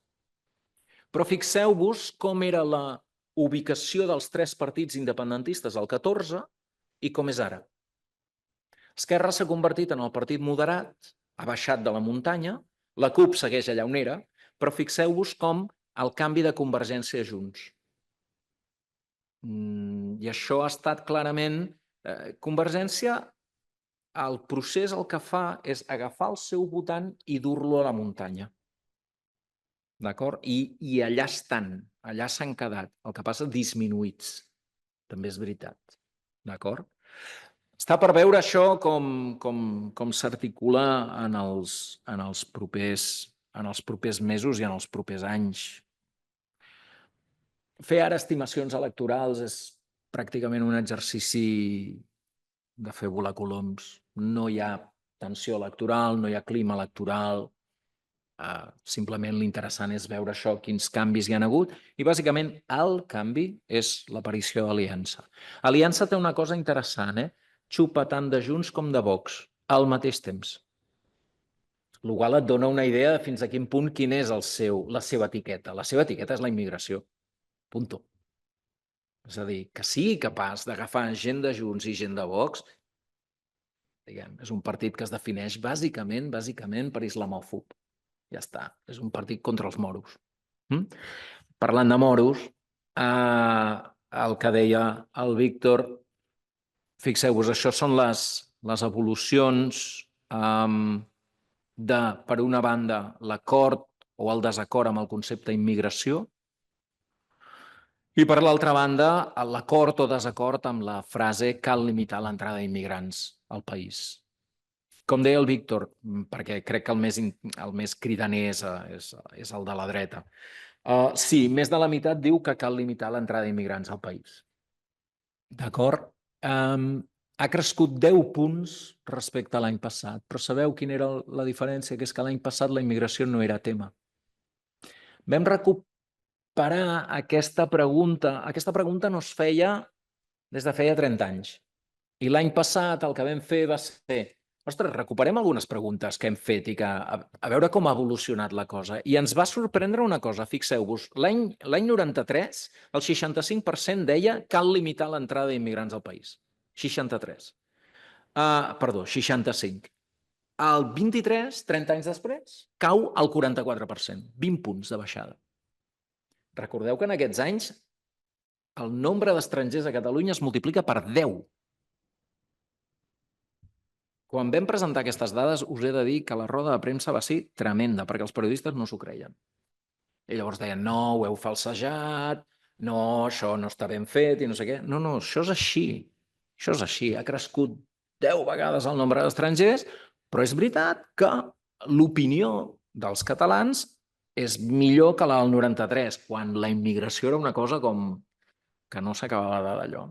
però fixeu-vos com era la ubicació dels 3 partits independentistes al 14 i com és ara. Esquerra s'ha convertit en el partit moderat, ha baixat de la muntanya, la CUP segueix allà on era, però fixeu-vos com el canvi de Convergència a Junts. I això ha estat clarament... Convergència, el procés el que fa és agafar el seu votant i dur-lo a la muntanya. D'acord? I allà estan, allà s'han quedat. El que passa, disminuïts. També és veritat. D'acord? Està per veure això com s'articula en els propers mesos i en els propers anys. Fer ara estimacions electorals és pràcticament un exercici de fer volar coloms. No hi ha tensió electoral, no hi ha clima electoral. Simplement l'interessant és veure això, quins canvis hi ha hagut, i bàsicament el canvi és l'aparició d'Aliança. Aliança té una cosa interessant, xupa tant de Junts com de Vox al mateix temps. El qual et dona una idea de fins a quin punt quina és la seva etiqueta. La seva etiqueta és la immigració. Punto. És a dir, que sigui capaç d'agafar gent de Junts i gent de Vox, diguem, és un partit que es defineix bàsicament per islamòfob. Ja està, és un partit contra els moros. Parlant de moros, el que deia el Víctor, fixeu-vos, això són les evolucions de, per una banda, l'acord o el desacord amb el concepte immigració, i per l'altra banda, l'acord o desacord amb la frase cal limitar l'entrada d'immigrants al país. Com deia el Víctor, perquè crec que el més cridaner és el de la dreta. Sí, més de la meitat diu que cal limitar l'entrada d'immigrants al país. D'acord? Ha crescut 10 punts respecte a l'any passat, però sabeu quina era la diferència? Que és que l'any passat la immigració no era tema. Vam recuperar aquesta pregunta. Aquesta pregunta no es feia des de feia 30 anys. I l'any passat el que vam fer va ser ostres, recuperem algunes preguntes que hem fet i que a veure com ha evolucionat la cosa. I ens va sorprendre una cosa, fixeu-vos, l'any 93 el 65% deia cal limitar l'entrada d'immigrants al país. 63. Perdó, 65. El 23, 30 anys després, cau al 44%, 20 punts de baixada. Recordeu que en aquests anys el nombre d'estrangers a Catalunya es multiplica per 10. Quan vam presentar aquestes dades, us he de dir que la roda de premsa va ser tremenda, perquè els periodistes no s'ho creien. I llavors deien, no, ho heu falsejat, no, això no està ben fet i no sé què. No, això és així. Això és així. Ha crescut 10 vegades el nombre d'estrangers, però és veritat que l'opinió dels catalans és millor que la del 93, quan la immigració era una cosa com que no s'acabava d'allò.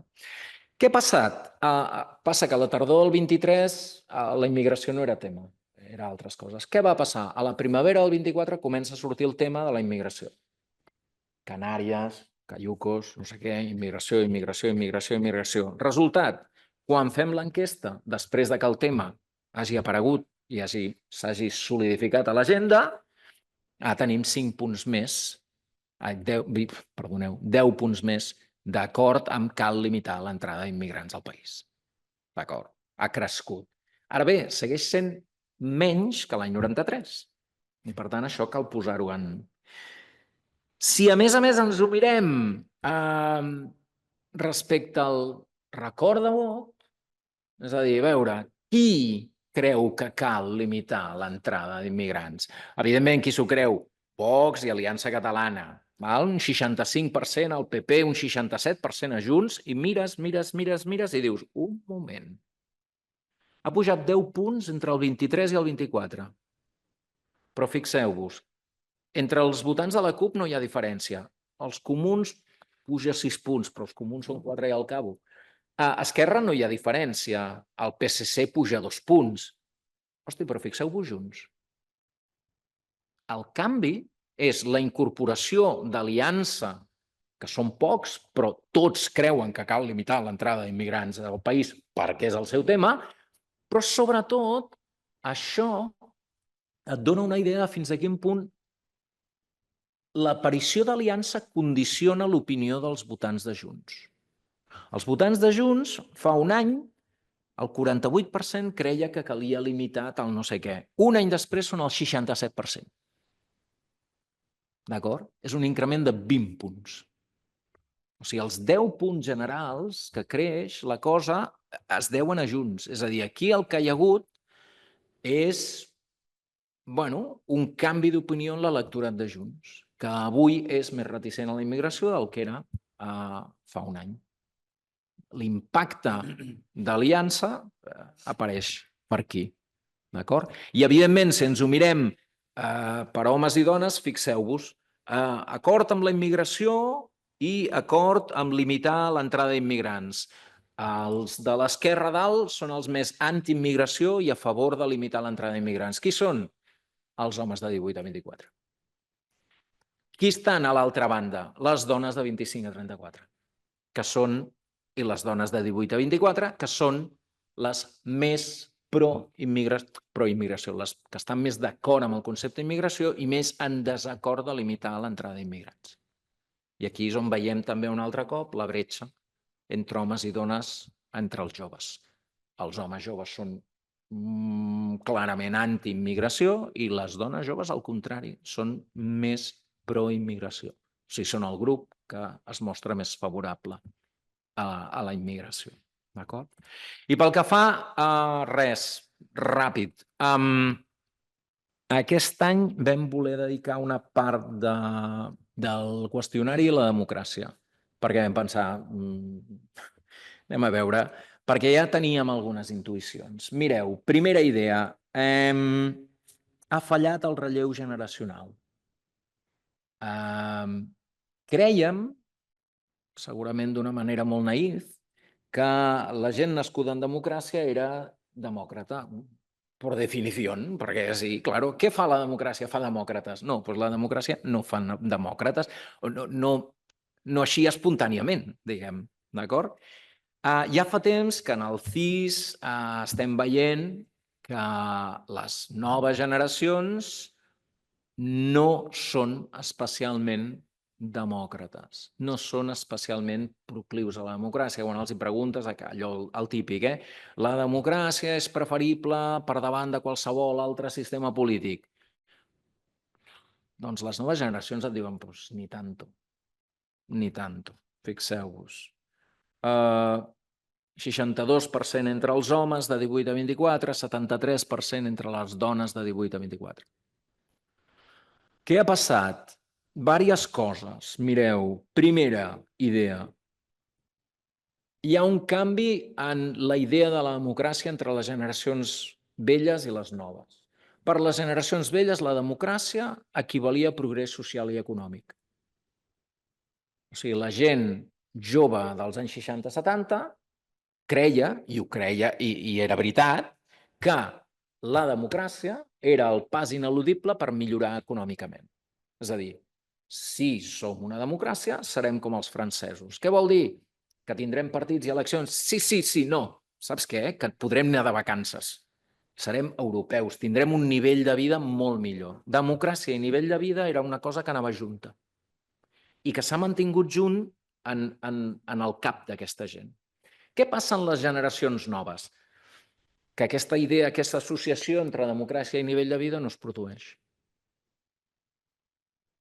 Què ha passat? Passa que a la tardor del 23 la immigració no era tema, era altres coses. Què va passar? A la primavera del 24 comença a sortir el tema de la immigració. Canàries, cayucos, no sé què, immigració, immigració, immigració, immigració. Resultat, quan fem l'enquesta, després de que el tema hagi aparegut i s'hagi solidificat a l'agenda, tenim 5 punts més, 10 punts més d'acord amb cal limitar l'entrada d'immigrants al país. D'acord? Ha crescut. Ara bé, segueix sent menys que l'any 93. I per tant, això cal posar-ho en... Si a més ens ho mirem respecte al record de vot, és a dir, veure qui creu que cal limitar l'entrada d'immigrants. Evidentment, qui s'ho creu? Vox i Aliança Catalana. Un 65% al PP, un 67% a Junts, i mires i dius, un moment. Ha pujat 10 punts entre el 23 i el 24. Però fixeu-vos, entre els votants de la CUP no hi ha diferència. Els comuns puja 6 punts, però els comuns són 4 i al cabo. A Esquerra no hi ha diferència. El PSC puja 2 punts. Hosti, però fixeu-vos Junts. El canvi és la incorporació d'Aliança, que són pocs, però tots creuen que cal limitar l'entrada d'immigrants al país perquè és el seu tema, però sobretot això et dona una idea de fins a quin punt l'aparició d'Aliança condiciona l'opinió dels votants de Junts. Els votants de Junts, fa un any, el 48% creia que calia limitar tal no sé què. Un any després són el 67%. D'acord? És un increment de 20 punts. O sigui, els 10 punts generals que creix, la cosa es deuen a Junts. És a dir, aquí el que hi ha hagut és un canvi d'opinió en l'electorat de Junts, que avui és més reticent a la immigració del que era fa un any. l'impacte d'aliança apareix per aquí. D'acord? I, evidentment, si ens ho mirem per homes i dones, fixeu-vos, acord amb la immigració i acord amb limitar l'entrada d'immigrants. Els de l'esquerra dalt són els més anti-immigració i a favor de limitar l'entrada d'immigrants. Qui són? Els homes de 18 a 24. Qui estan a l'altra banda? Les dones de 25 a 34, que són, i les dones de 18 a 24, que són les més pro-immigració, les que estan més d'acord amb el concepte d'immigració i més en desacord de limitar l'entrada d'immigrants. I aquí és on veiem també un altre cop la bretxa entre homes i dones entre els joves. Els homes joves són clarament anti-immigració i les dones joves, al contrari, són més pro-immigració. O sigui, són el grup que es mostra més favorable a la immigració. D'acord? I pel que fa a res, ràpid, aquest any vam voler dedicar una part del qüestionari a la democràcia, perquè vam pensar, anem a veure, perquè ja teníem algunes intuïcions. Mireu, primera idea, ha fallat el relleu generacional. Crèiem, segurament d'una manera molt naïf, que la gent nascuda en democràcia era demòcrata, per definició, perquè sí, claro, què fa la democràcia? Fa demòcrates. No, doncs la democràcia no fa demòcrates, no així espontàniament, diguem, d'acord? Ja fa temps que en el CIS estem veient que les noves generacions no són especialment demòcrates, no són especialment proclius a la democràcia. Quan els hi preguntes, allò, el típic, la democràcia és preferible per davant de qualsevol altre sistema polític. Doncs les noves generacions et diuen, pues, ni tanto, fixeu-vos. 62% entre els homes de 18 a 24, 73% entre les dones de 18 a 24. Què ha passat? Vàries coses. Mireu, primera idea. Hi ha un canvi en la idea de la democràcia entre les generacions velles i les noves. Per les generacions velles, la democràcia equivalia a progrés social i econòmic. O sigui, la gent jove dels anys 60-70 creia, i ho creia, i era veritat, que la democràcia era el pas ineludible per millorar econòmicament. És a dir, si som una democràcia, serem com els francesos. Què vol dir? Que tindrem partits i eleccions? Sí, no. Saps què? Que podrem anar de vacances. Serem europeus, tindrem un nivell de vida molt millor. Democràcia i nivell de vida era una cosa que anava junta i que s'ha mantingut junt en el cap d'aquesta gent. Què passa en les generacions noves? Que aquesta idea, aquesta associació entre democràcia i nivell de vida no es produeix.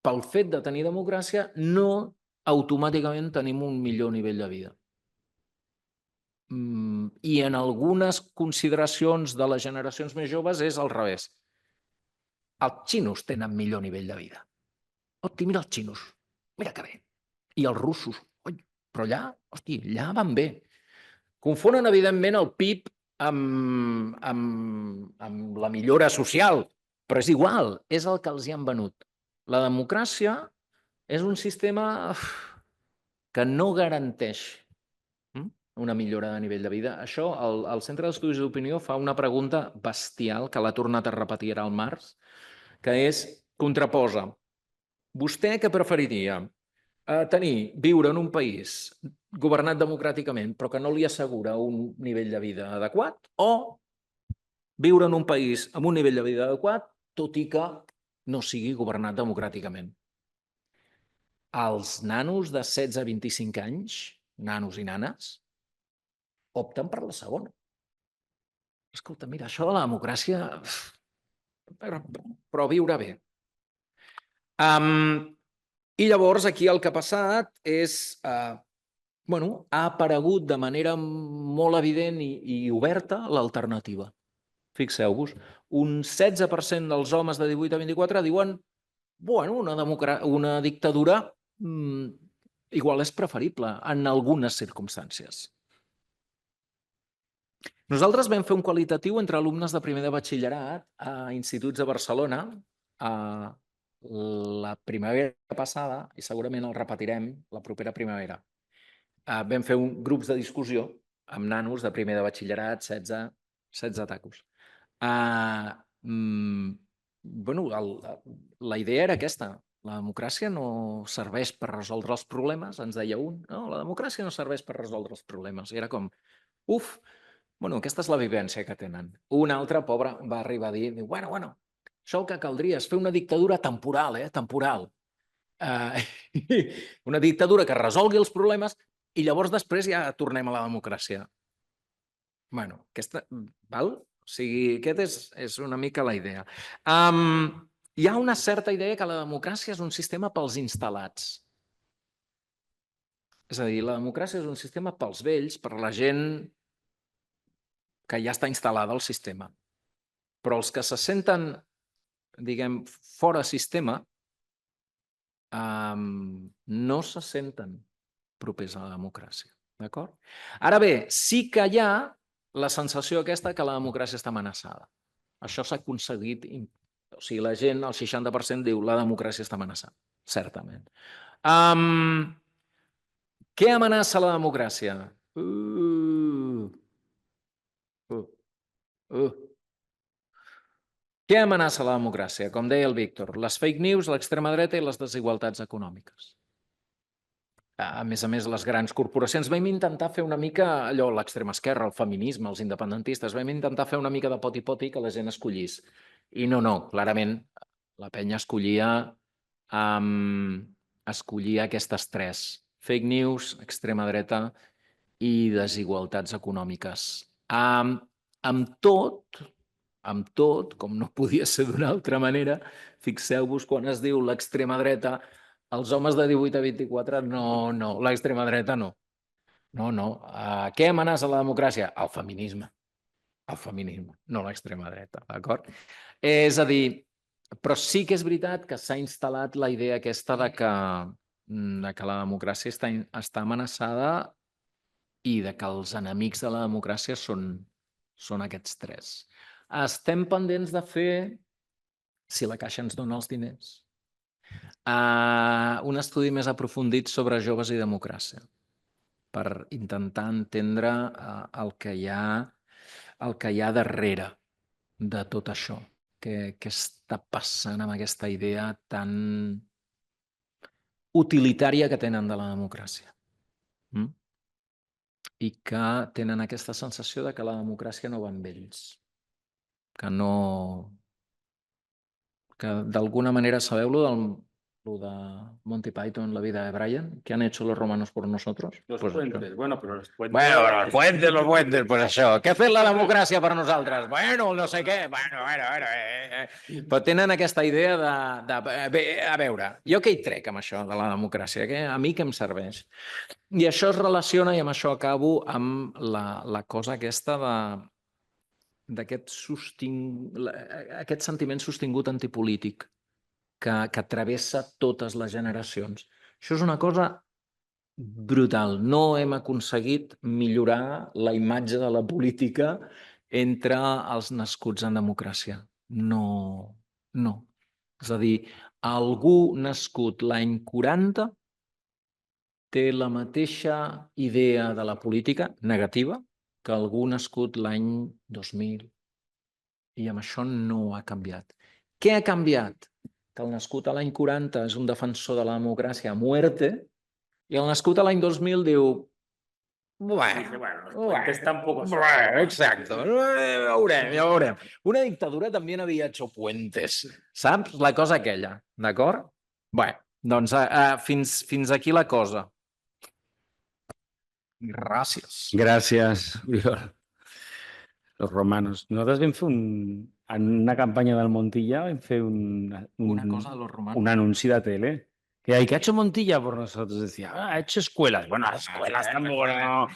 Pel fet de tenir democràcia, no automàticament tenim un millor nivell de vida. I en algunes consideracions de les generacions més joves és al revés. Els xinos tenen millor nivell de vida. Hosti, mira els xinos, mira que bé. I els russos, però allà, hosti, allà van bé. Confonen, evidentment, el PIB amb la millora social, però és igual, és el que els hi han venut. La democràcia és un sistema que no garanteix una millora de nivell de vida. Això, el Centre d'Estudis d'Opinió fa una pregunta bestial, que l'ha tornat a repetir ara al març, que és, contraposa, vostè què preferiria? Viure en un país governat democràticament però que no li assegura un nivell de vida adequat, o viure en un país amb un nivell de vida adequat tot i que no sigui governat democràticament? Els nanos de 16 a 25 anys, nanos i nanes, opten per la segona. Escolta, mira, això de la democràcia, però viure bé. I llavors aquí el que ha passat és, ha aparegut de manera molt evident i oberta l'alternativa. Fixeu-vos, un 16% dels homes de 18 a 24 diuen una dictadura igual és preferible en algunes circumstàncies. Nosaltres vam fer un qualitatiu entre alumnes de primer de batxillerat a instituts de Barcelona la primavera passada, i segurament el repetirem la propera primavera. Vam fer grups de discussió amb nanos de primer de batxillerat, 16 tacos. Bueno, la idea era aquesta. La democràcia no serveix per resoldre els problemes, ens deia un. No, la democràcia no serveix per resoldre els problemes. I era com, uf, bueno, aquesta és la vivència que tenen. Un altre, pobre, va arribar a dir, bueno, això el que caldria és fer una dictadura temporal, temporal. Una dictadura que resolgui els problemes i llavors després ja tornem a la democràcia. Bueno, aquesta, val? O sigui, aquesta és una mica la idea. Hi ha una certa idea que la democràcia és un sistema pels instal·lats. És a dir, la democràcia és un sistema pels vells, per la gent que ja està instal·lada al sistema. Però els que se senten, diguem, fora sistema, no se senten propers a la democràcia. D'acord? Ara bé, sí que hi ha la sensació aquesta que la democràcia està amenaçada. Això s'ha aconseguit. O sigui, la gent, el 60% diu la democràcia està amenaçada, certament. Què amenaça la democràcia? Què amenaça la democràcia? Com deia el Víctor, les fake news, l'extrema dreta i les desigualtats econòmiques. A més, les grans corporacions. Vam intentar fer una mica allò, l'extrema esquerra, el feminisme, els independentistes, vam intentar fer una mica de poti-poti que la gent escollís. I no, clarament la penya escollia aquestes tres. Fake news, extrema dreta i desigualtats econòmiques. Amb tot, com no podia ser d'una altra manera, fixeu-vos quan es diu l'extrema dreta, els homes de 18 a 24, no, l'extrema dreta no. No. Què amenaça la democràcia? El feminisme. El feminisme, no l'extrema dreta, d'acord? És a dir, però sí que és veritat que s'ha instal·lat la idea aquesta de que la democràcia està amenaçada i de que els enemics de la democràcia són aquests tres. Estem pendents de fer, si la Caixa ens dona els diners, un estudi més aprofundit sobre joves i democràcia per intentar entendre el que hi ha darrere de tot això. Què està passant amb aquesta idea tan utilitària que tenen de la democràcia. I que tenen aquesta sensació de que la democràcia no va amb ells. Que d'alguna manera, sabeu-lo de Monty Python, la vida de Brian? ¿Qué han hecho los romanos por nosotros? Los puentes. Bueno, pero los puentes... Bueno, los puentes, pues això. Què ha fet la democràcia per nosaltres? Bueno, no sé què. Bueno. Però tenen aquesta idea de... A veure, jo què hi trec amb això de la democràcia? A mi què em serveix? I això es relaciona, i amb això acabo, amb la cosa aquesta d'aquest sentiment sostingut antipolític que travessa totes les generacions. Això és una cosa brutal. No hem aconseguit millorar la imatge de la política entre els nascuts en democràcia. No. És a dir, algú nascut l'any 40 té la mateixa idea de la política negativa que algú nascut l'any 2000. I amb això no ha canviat. Què ha canviat? Que el nascut a l'any 40 és un defensor de la democràcia a muerte i el nascut a l'any 2000 diu exacte, ja veurem. Una dictadura també havia hecho puentes, saps? La cosa aquella, d'acord? Bé, doncs fins aquí la cosa. Gràcies. Gràcies, Oriol. Los romanos. Nosaltres vam fer en una campanya del Montilla, vam fer Una cosa de los romanos. un anunci de tele. Que ¿qué ha hecho Montilla por nosotros? Decía, ha hecho escuelas. Bueno, las escuelas tampoco no.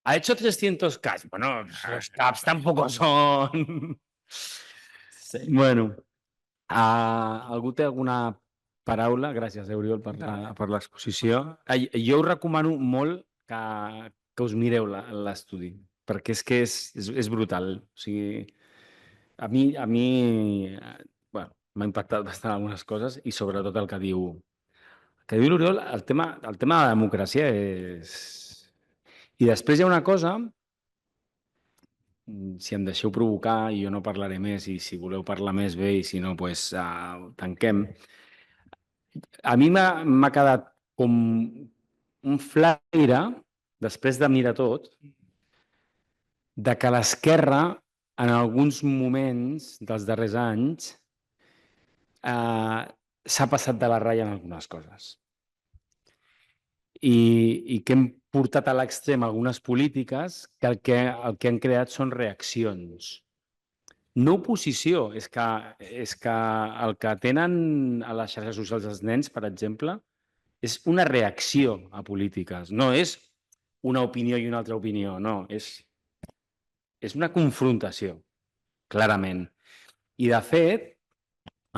Ha hecho 300 CAPs. Bueno, los CAPs tampoco son. Sí. Bueno, algú té alguna paraula? Gràcies, Oriol, per l'exposició. Jo us recomano molt que us mireu l'estudi. perquè és que és brutal. O sigui, a mi bueno, m'ha impactat bastant algunes coses i sobretot el que diu l'Oriol, el tema de la democràcia és... I després hi ha una cosa, si em deixeu provocar, i jo no parlaré més, i si voleu parlar més bé, i si no, doncs tanquem. A mi m'ha quedat com un flaire, després de mirar tot, de que l'esquerra, en alguns moments dels darrers anys, s'ha passat de la ratlla en algunes coses. I que hem portat a l'extrem algunes polítiques que el que han creat són reaccions. No oposició, és que el que tenen a les xarxes socials els nens, per exemple, és una reacció a polítiques, no és una opinió i una altra opinió, no, és una confrontació, clarament. I, de fet,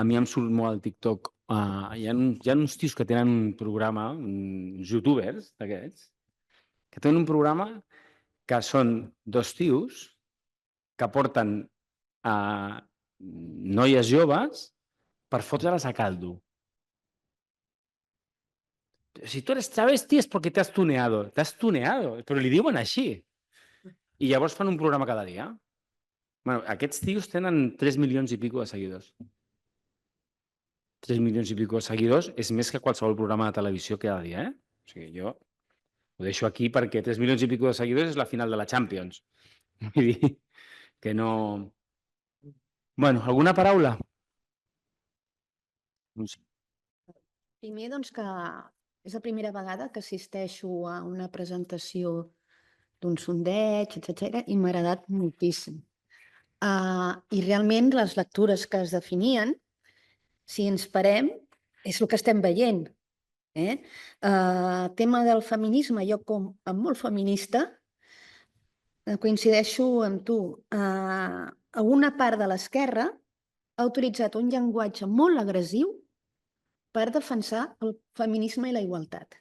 a mi em surt molt al TikTok, hi ha uns tios que tenen un programa, uns youtubers d'aquests, que tenen un programa que són dos tios que porten noies joves per fotre-les a caldo. Si tu eres travesti és perquè t'has tuneado. T'has tuneado, però li diuen així. I llavors fan un programa cada dia. Bueno, aquests tios tenen 3 milions i pico de seguidors. 3 milions i pico de seguidors és més que qualsevol programa de televisió cada dia, eh? O sigui, jo ho deixo aquí perquè 3 milions i pico de seguidors és la final de la Champions. Vull dir que no... Bueno, alguna paraula? No sé. Primer, doncs, que és la primera vegada que assisteixo a una presentació d'un sondeig, etc. i m'ha agradat moltíssim. I realment les lectures que es definien, si ens parem, és el que estem veient. Tema del feminisme, jo com a molt feminista, coincideixo amb tu. Una part de l'esquerra ha utilitzat un llenguatge molt agressiu per defensar el feminisme i la igualtat.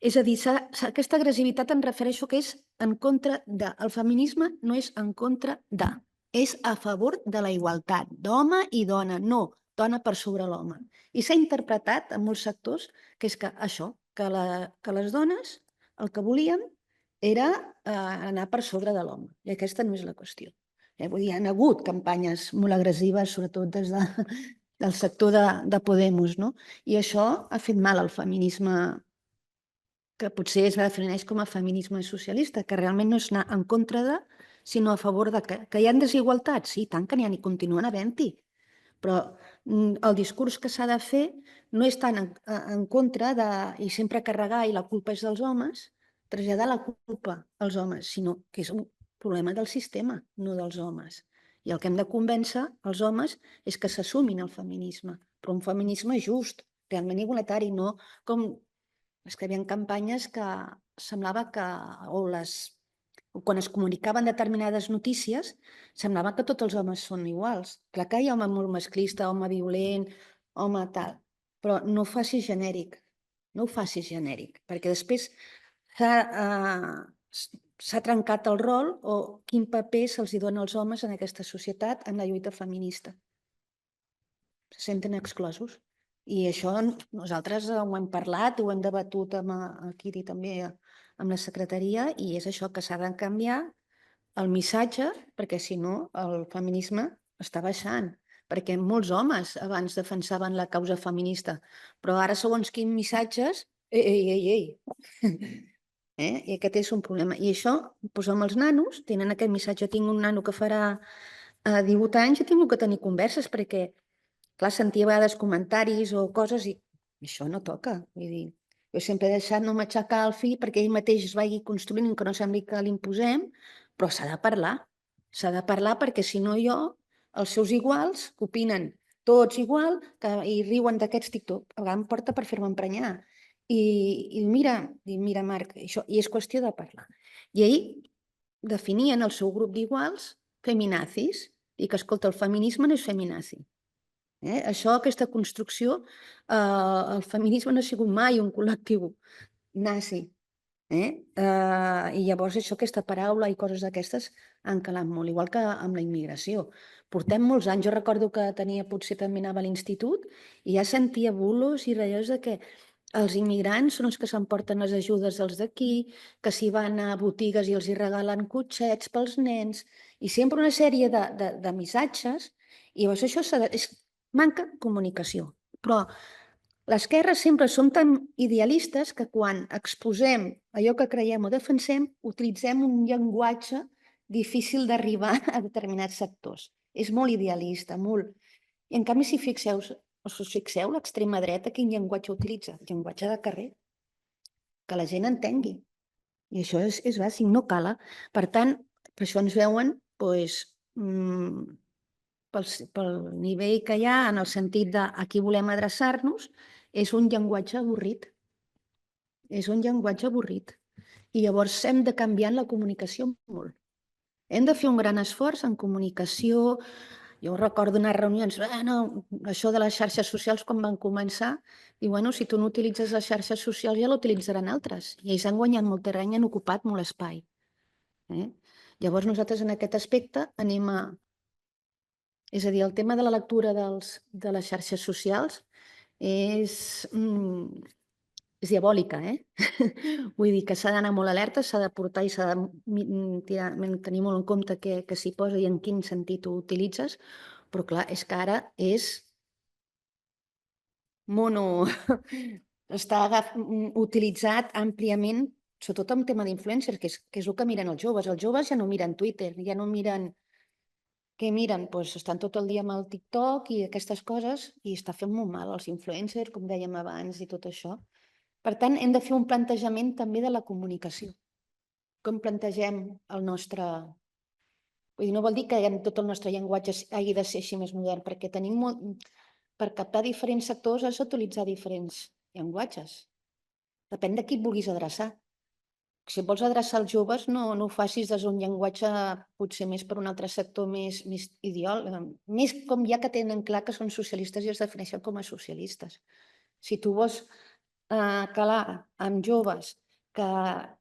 És a dir, aquesta agressivitat em refereixo que és en contra de. El feminisme no és en contra de, és a favor de la igualtat d'home i dona, no dona per sobre l'home. I s'ha interpretat en molts sectors que és que això, que les dones el que volien era anar per sobre de l'home. I aquesta no és la qüestió. Vull dir, hi ha hagut campanyes molt agressives, sobretot des del sector de Podemos, no? I això ha fet mal al feminisme que potser es defineix com a feminisme socialista, que realment no és anar en contra de, sinó a favor de que hi ha desigualtats. Sí, tant que n'hi ha i continuen havent-hi. Però el discurs que s'ha de fer no és tant en contra de, i sempre carregar i la culpa és dels homes, traslladar la culpa als homes, sinó que és un problema del sistema, no dels homes. I el que hem de convèncer els homes és que s'assumin el feminisme, però un feminisme just, realment igualitari, no com... És que hi havia campanyes que semblava que, quan es comunicaven determinades notícies, semblava que tots els homes són iguals. Clar que hi ha home molt masclista, home violent, home tal, però no ho facis genèric, no ho facis genèric, perquè després s'ha trencat el rol o quin paper se'ls dona als homes en aquesta societat en la lluita feminista. Se senten exclosos. I això nosaltres ho hem parlat, ho hem debatut aquí també amb la secretaria, i és això, que s'ha de canviar el missatge, perquè si no el feminisme està baixant, perquè molts homes abans defensaven la causa feminista, però ara segons quins missatges, ei. I aquest és un problema. I això, amb els nanos, tenen aquest missatge. Tinc un nano que farà 18 anys i he tingut que tenir converses perquè clar, sentia a vegades comentaris o coses i això no toca. Vull dir, jo sempre he deixat no matxacar el fill perquè ell mateix es vagi construint, que no sembli que l'imposem, però s'ha de parlar. S'ha de parlar perquè si no els seus iguals, que opinen tots igual, i riuen d'aquests TikTok, a vegades em porta per fer-me emprenyar. I mira Marc, això, i és qüestió de parlar. I ahir definien el seu grup d'iguals feminazis i que, escolta, el feminisme no és feminazi. Això, aquesta construcció, el feminisme no ha sigut mai un col·lectiu nazi. I llavors aquesta paraula i coses d'aquestes han calat molt, igual que amb la immigració. Portem molts anys, jo recordo que potser també anava a l'institut i ja sentia bulos i relleus de que els immigrants són els que s'emporten les ajudes dels d'aquí, que s'hi van a botigues i els hi regalen cotxets pels nens, i sempre una sèrie de missatges, i llavors això manca comunicació. Però l'esquerra sempre som tan idealistes que quan exposem allò que creiem o defensem, utilitzem un llenguatge difícil d'arribar a determinats sectors. És molt idealista, molt. I en canvi, si us fixeu, l'extrema dreta quin llenguatge utilitza? El llenguatge de carrer. Que la gent entengui. I això és bàsic, no cala. Per tant, per això ens veuen pel nivell que hi ha, en el sentit de a qui volem adreçar-nos, és un llenguatge avorrit. És un llenguatge avorrit. I llavors hem de canviar en la comunicació molt. Hem de fer un gran esforç en comunicació. Jo recordo anar a reunions, això de les xarxes socials quan van començar, i si tu no utilitzes les xarxes socials ja l'utilitzaran altres. I ells han guanyat molt terreny i han ocupat molt espai. Llavors nosaltres en aquest aspecte anem a... És a dir, el tema de la lectura de les xarxes socials és diabòlica, Vull dir que s'ha d'anar molt alerta, s'ha de portar i s'ha de tenir molt en compte què s'hi posa i en quin sentit ho utilitzes, però clar, és que ara està utilitzat àmpliament, sobretot en tema d'influencers, que és el que miren els joves. Els joves ja no miren Twitter, ja no miren... Què miren? Estan tot el dia amb el TikTok i aquestes coses i està fent molt mal als influencers, com dèiem abans, i tot això. Per tant, hem de fer un plantejament també de la comunicació. Com plantegem el nostre... Vull dir, no vol dir que tot el nostre llenguatge hagi de ser així més modern, perquè tenim molt... Per captar diferents sectors has d'utilitzar diferents llenguatges. Depèn de qui et vulguis adreçar. Si vols adreçar els joves, no ho facis des d'un llenguatge potser més per un altre sector més ideòleg, més com ja que tenen clar que són socialistes i es defineixen com a socialistes. Si tu vols calar amb joves, que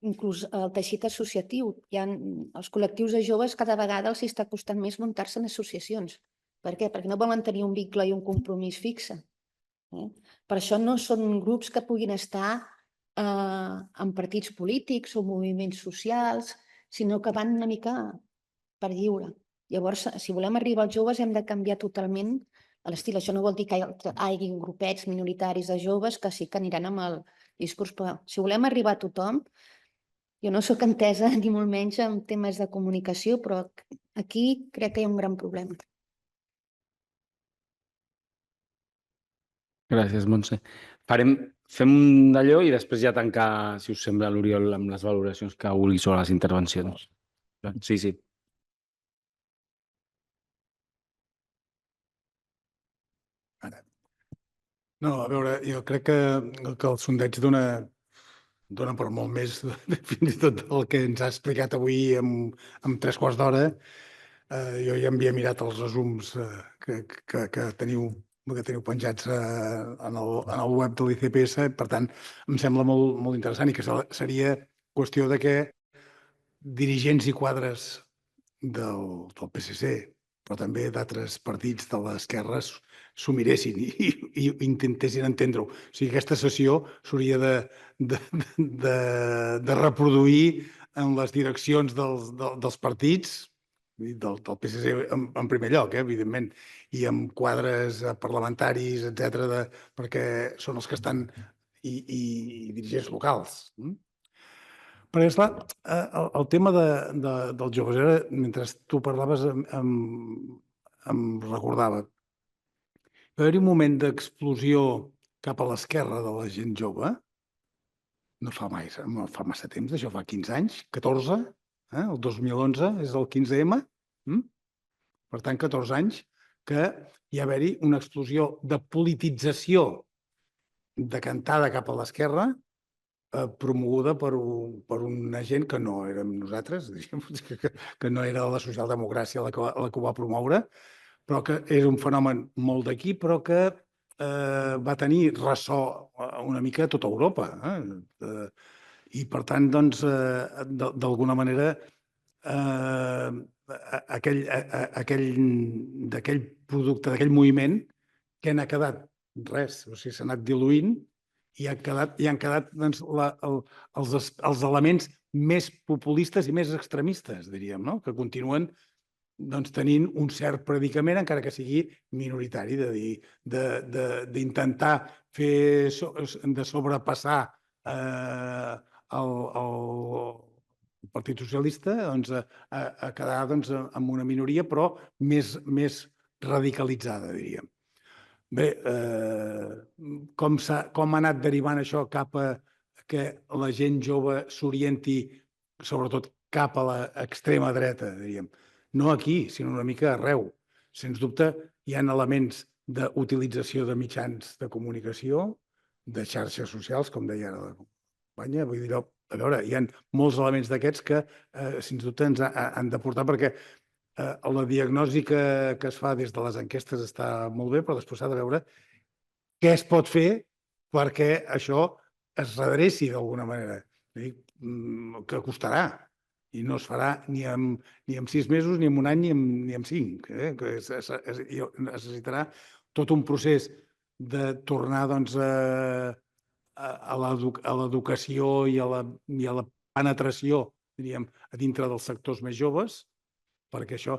inclús el teixit associatiu, els col·lectius de joves cada vegada els està costant més muntar-se en associacions. Per què? Perquè no volen tenir un vincle i un compromís fixe. Per això no són grups que puguin estar en partits polítics o moviments socials, sinó que van una mica per lliure. Llavors, si volem arribar als joves, hem de canviar totalment l'estil. Això no vol dir que hi hagi grupets minoritaris de joves que sí que aniran amb el discurs, però si volem arribar a tothom, jo no sóc entesa ni molt menys en temes de comunicació, però aquí crec que hi ha un gran problema. Gràcies, Montse. Fem d'allò i després ja tancar, si us sembla, l'Oriol, amb les valoracions que vulgui sobre les intervencions. Sí. No, a veure, jo crec que el sondeig dona per molt més, fins i tot el que ens ha explicat avui en 3 quarts d'hora. Jo ja havia mirat els resums que teniu penjats en el web de l'ICPS, per tant, em sembla molt interessant i que seria qüestió de que dirigents i quadres del PSC, però també d'altres partits de l'esquerra s'ho miressin i intentessin entendre-ho. O sigui, aquesta sessió s'hauria de reproduir en les direccions dels partits, del PSC en primer lloc, evidentment, i amb quadres parlamentaris, etcètera, perquè són els que estan, i dirigents locals. Perquè, esclar, el tema dels joves, mentre tu parlaves, em recordava. Va haver-hi un moment d'explosió cap a l'esquerra de la gent jove, no fa massa temps, això fa 15 anys, 14, el 2011 és el 15M, per tant, 14 anys, que hi va haver-hi una explosió de politització decantada cap a l'esquerra, promoguda per una gent que no érem nosaltres, que no era la socialdemocràcia la que ho va promoure, però que és un fenomen molt d'aquí, però que va tenir ressò una mica a tota Europa. I, per tant, doncs, d'alguna manera, d'aquell producte, d'aquell moviment, què n'ha quedat? Res. O sigui, s'ha anat diluint i han quedat doncs, els elements més populistes i més extremistes, diríem, no? Que continuen doncs, tenint un cert predicament, encara que sigui minoritari, d'intentar fer, de sobrepassar el Partit Socialista, doncs, a quedar doncs, amb una minoria, però més radicalitzada, diríem. Bé, com ha anat derivant això cap a que la gent jove s'orienti sobretot cap a l'extrema dreta, diríem. No aquí, sinó una mica arreu. Sens dubte, hi ha elements d'utilització de mitjans de comunicació, de xarxes socials, com deia ara la companya. Vull dir, a veure, hi ha molts elements d'aquests que, sens dubte, ens han de portar, perquè la diagnosi que es fa des de les enquestes està molt bé, però després s'ha de veure què es pot fer perquè això es redreci d'alguna manera. Que costarà. I no es farà ni en 6 mesos, ni en un any, ni en 5. Que necessitarà tot un procés de tornar doncs, a l'educació i a la penetració, diríem, a dintre dels sectors més joves, perquè això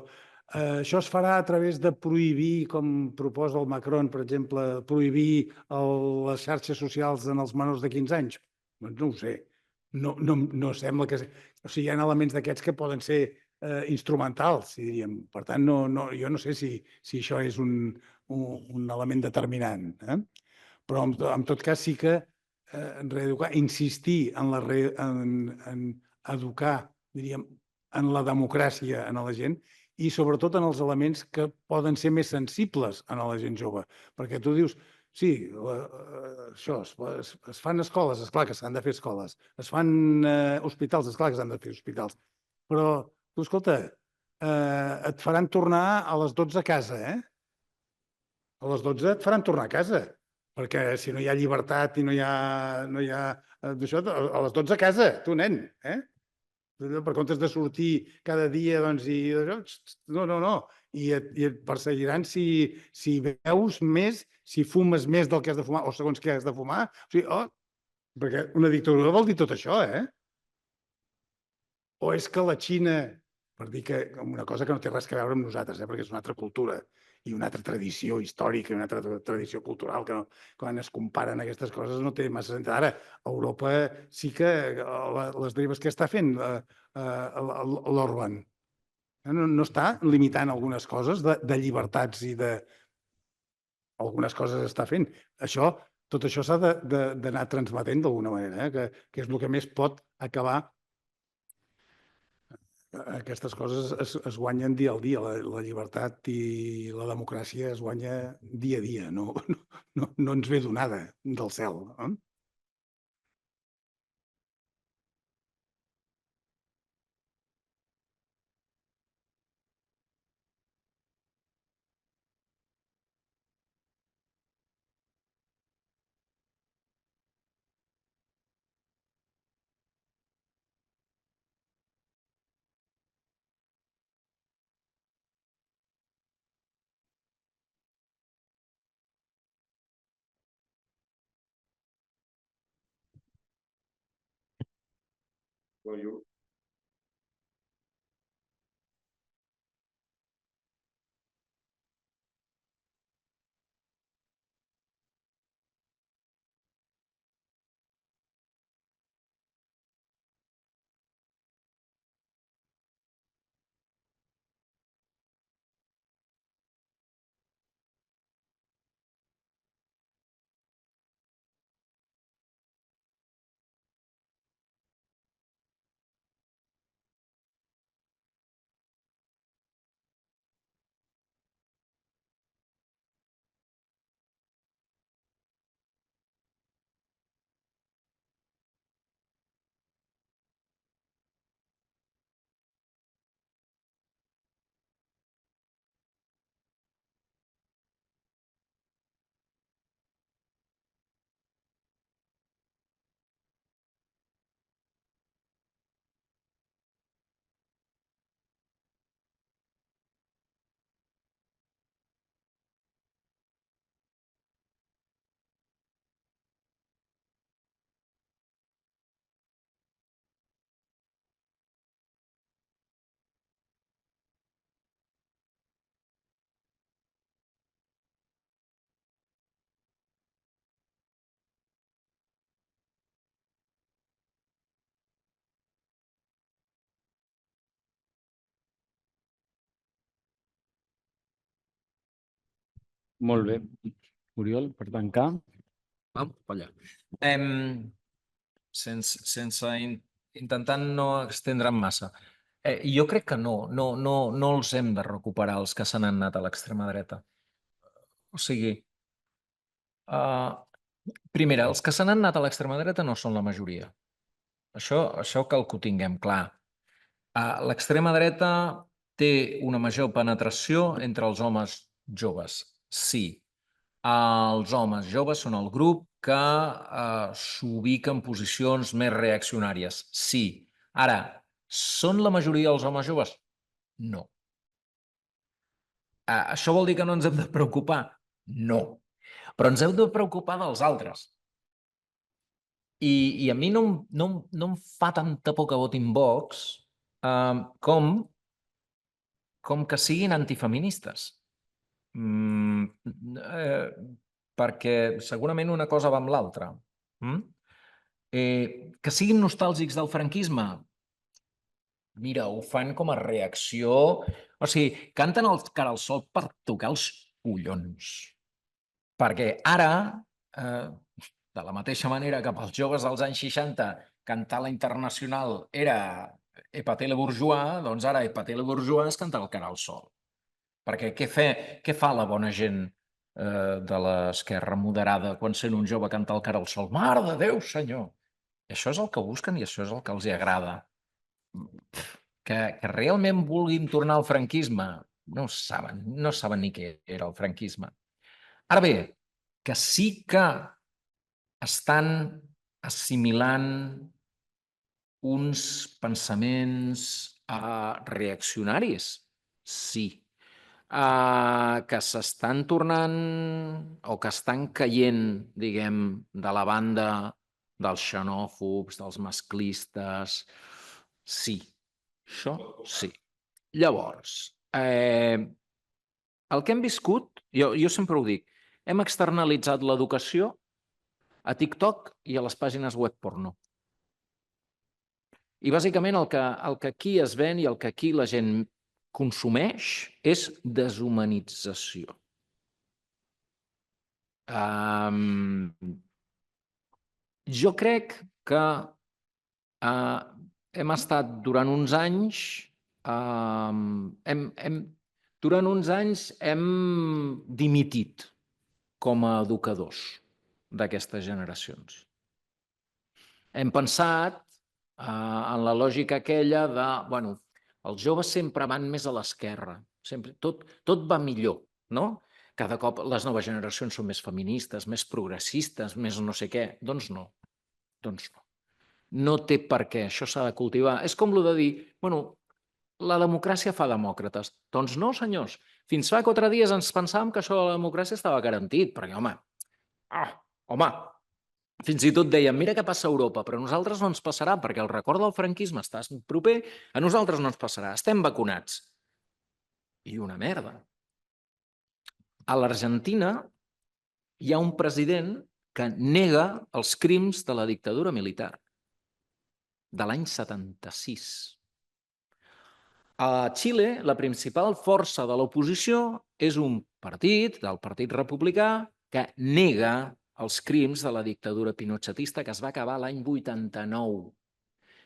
es farà a través de prohibir, com proposa el Macron, per exemple, prohibir les xarxes socials en els menors de 15 anys? Doncs no ho sé. No sembla que... O sigui, hi ha elements d'aquests que poden ser instrumentals, diríem. Per tant, jo no sé si això és un element determinant. Però, en tot cas, sí que reeducar, insistir en educar, diríem, en la democràcia en la gent i sobretot en els elements que poden ser més sensibles a la gent jove. Perquè tu dius, sí, això, es fan escoles, esclar que s'han de fer escoles, es fan hospitals, esclar que s'han de fer hospitals, però tu, escolta, et faran tornar a les 12 a casa, eh? A les 12 et faran tornar a casa, perquè si no hi ha llibertat i no hi ha d'això, a les 12 a casa, tu, nen, eh? Per comptes de sortir cada dia, doncs, i no. I et perseguiran si beus més, si fumes més del que has de fumar, o segons què has de fumar. O sigui, perquè una dictadura vol dir tot això, eh? O és que la Xina, per dir que una cosa que no té res a veure amb nosaltres, perquè és una altra cultura i una altra tradició històrica i una altra tradició cultural, que quan es comparen aquestes coses no té massa sentit. Ara, Europa sí que les derives que està fent l'Orban no està limitant algunes coses de llibertats i de... Algunes coses està fent. Tot això s'ha d'anar transmetent d'alguna manera, que és el que més pot acabar. Aquestes coses es guanyen dia al dia. La llibertat i la democràcia es guanya dia a dia, no ens ve donada del cel. Molt bé. Oriol, per tancar. Vam per allà. Intentant no extendre'm massa. Jo crec que no els hem de recuperar els que s'han anat a l'extrema dreta. O sigui, primera, els que s'han anat a l'extrema dreta no són la majoria. Això cal que ho tinguem clar. L'extrema dreta té una major penetració entre els homes joves, sí. Els homes joves són el grup que s'ubica en posicions més reaccionàries, sí. Ara, són la majoria dels homes joves? No. Això vol dir que no ens hem de preocupar? No. Però ens hem de preocupar dels altres. I a mi no em fa tanta por que votin Vox com que siguin antifeministes. Perquè segurament una cosa va amb l'altra. Que siguin nostàlgics del franquisme? Mira, ho fan com a reacció... O sigui, canten el cara al sol per tocar els collons. Perquè ara, de la mateixa manera que pels joves dels anys 60 cantar la Internacional era Épater le bourgeois, doncs ara Épater le bourgeois és cantar el cara al sol. Perquè què fa la bona gent de l'esquerra moderada quan sent un jove cantar el cara al sol? Mare de Déu, senyor! I això és el que busquen i això és el que els agrada. Que realment vulguin tornar al franquisme, no saben ni què era el franquisme. Ara bé, que sí que estan assimilant uns pensaments reaccionaris, sí. Que s'estan tornant o que estan caient, diguem, de la banda dels xenòfobs, dels masclistes, sí. Això sí. Llavors, el que hem viscut, jo sempre ho dic, hem externalitzat l'educació a TikTok i a les pàgines web porno. I bàsicament el que aquí es ven i el que aquí la gent consumeix és deshumanització. Jo crec que hem estat durant uns anys hem dimitit com a educadors d'aquestes generacions. Hem pensat en la lògica aquella de, bueno, els joves sempre van més a l'esquerra, tot va millor, no? Cada cop les noves generacions són més feministes, més progressistes, més no sé què. Doncs no. No té per què, això s'ha de cultivar. És com el de dir, bueno, la democràcia fa demòcrates. Doncs no, senyors. Fins fa 4 dies ens pensàvem que això de la democràcia estava garantit, perquè, home, fins i tot dèiem, mira què passa a Europa, però a nosaltres no ens passarà, perquè el record del franquisme està proper, a nosaltres no ens passarà, estem vacunats. I una merda. A l'Argentina hi ha un president que nega els crims de la dictadura militar de l'any 76. A Xile, la principal força de l'oposició és un partit, del Partit Republicà, que nega els crims de la dictadura pinochetista que es va acabar l'any 89.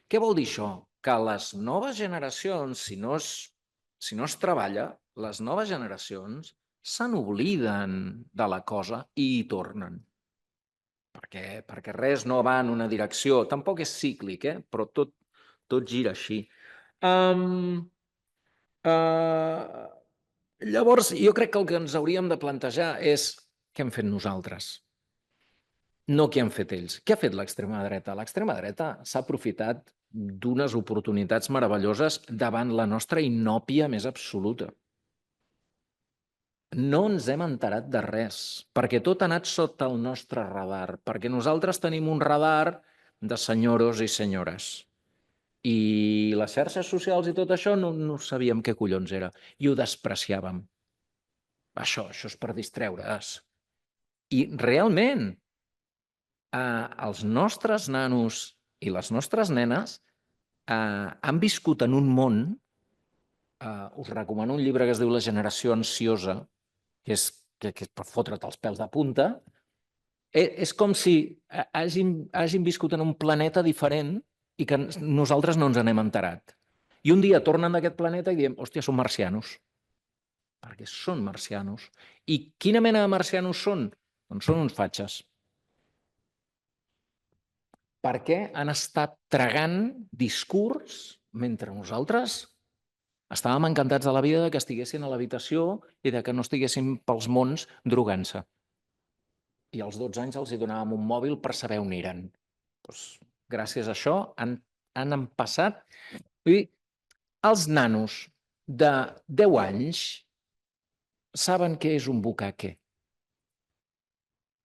Què vol dir això? Que les noves generacions, si no es treballa, les noves generacions se n'obliden de la cosa i hi tornen. Perquè res no va en una direcció. Tampoc és cíclic, però tot gira així. Llavors, jo crec que el que ens hauríem de plantejar és què hem fet nosaltres, no què han fet ells. Què ha fet l'extrema dreta? L'extrema dreta s'ha aprofitat d'unes oportunitats meravelloses davant la nostra inòpia més absoluta. No ens hem enterat de res, perquè tot ha anat sota el nostre radar, perquè nosaltres tenim un radar de senyoros i senyores. I les xarxes socials i tot això no sabíem què collons era i ho despreciàvem. Això és per distreure's. I realment, els nostres nanos i les nostres nenes han viscut en un món, us recomano un llibre que es diu La generació ansiosa, que és que és per fotre't els pèls de punta, és com si hàgim viscut en un planeta diferent i que nosaltres no ens n'hem enterat. I un dia tornen d'aquest planeta i diem, hòstia, són marcianos. Perquè són marcianos. I quina mena de marcianos són? Doncs són uns fatxes. Perquè han estat tragant discurs mentre nosaltres estàvem encantats de la vida que estiguessin a l'habitació i que no estiguessin pels mons drogant-se. I als 12 anys els donàvem un mòbil per saber on eren. Doncs, gràcies a això han passat... Vull dir, els nanos de 10 anys saben què és un bucaque.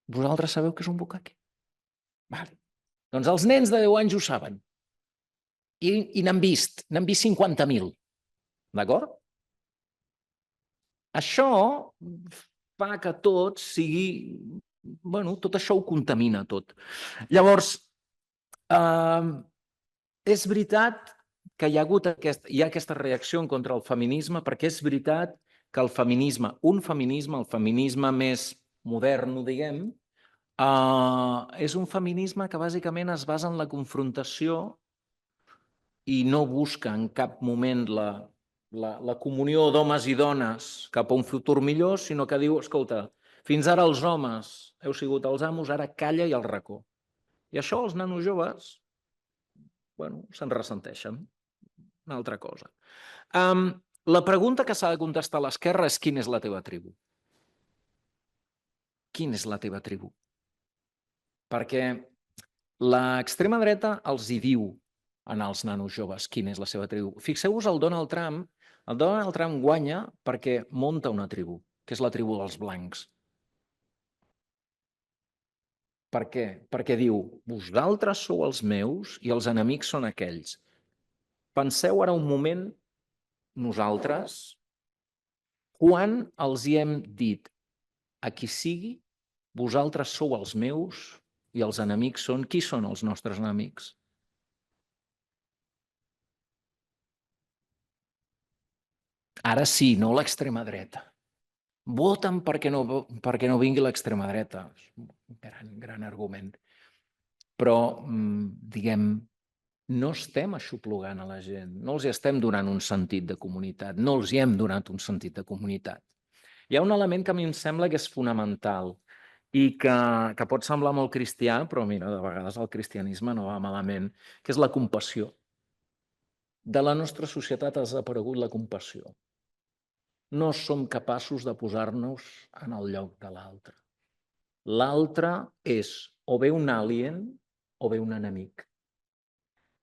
Vosaltres sabeu què és un bucaque? Vale. Doncs els nens de 10 anys ho saben. I n'han vist 50.000. D'acord? Això fa que tot sigui... Bueno, tot això ho contamina tot. Llavors, és veritat que hi ha aquesta reacció en contra del feminisme, perquè és veritat que el feminisme més modern, diguem, és un feminisme que bàsicament es basa en la confrontació i no busca en cap moment la comunió d'homes i dones cap a un futur millor, sinó que diu, escolta, fins ara els homes heu sigut els amos, ara calla i al racó. I això els nanos joves, bueno, se'n ressenteixen. Una altra cosa. La pregunta que s'ha de contestar a l'esquerra és quina és la teva tribu? Quina és la teva tribu? Perquè l'extrema dreta els hi diu als nanos joves quina és la seva tribu. Fixeu-vos el Donald Trump guanya perquè munta una tribu, que és la tribu dels blancs. Per què? Perquè diu, vosaltres sou els meus i els enemics són aquells. Penseu ara un moment, nosaltres, quan els hi hem dit a qui sigui, vosaltres sou els meus i els enemics són... Qui són els nostres enemics? Ara sí, no l'extrema dreta. Voten perquè no vingui l'extrema dreta. Gran argument. Però, diguem, no estem aixoplugant a la gent, no els estem donant un sentit de comunitat, no els hi hem donat un sentit de comunitat. Hi ha un element que a mi em sembla que és fonamental i que pot semblar molt cristià, però mira, de vegades el cristianisme no va malament, que és la compassió. De la nostra societat ha desaparegut la compassió. No som capaços de posar-nos en el lloc de l'altre. L'altre és o bé un alien o bé un enemic.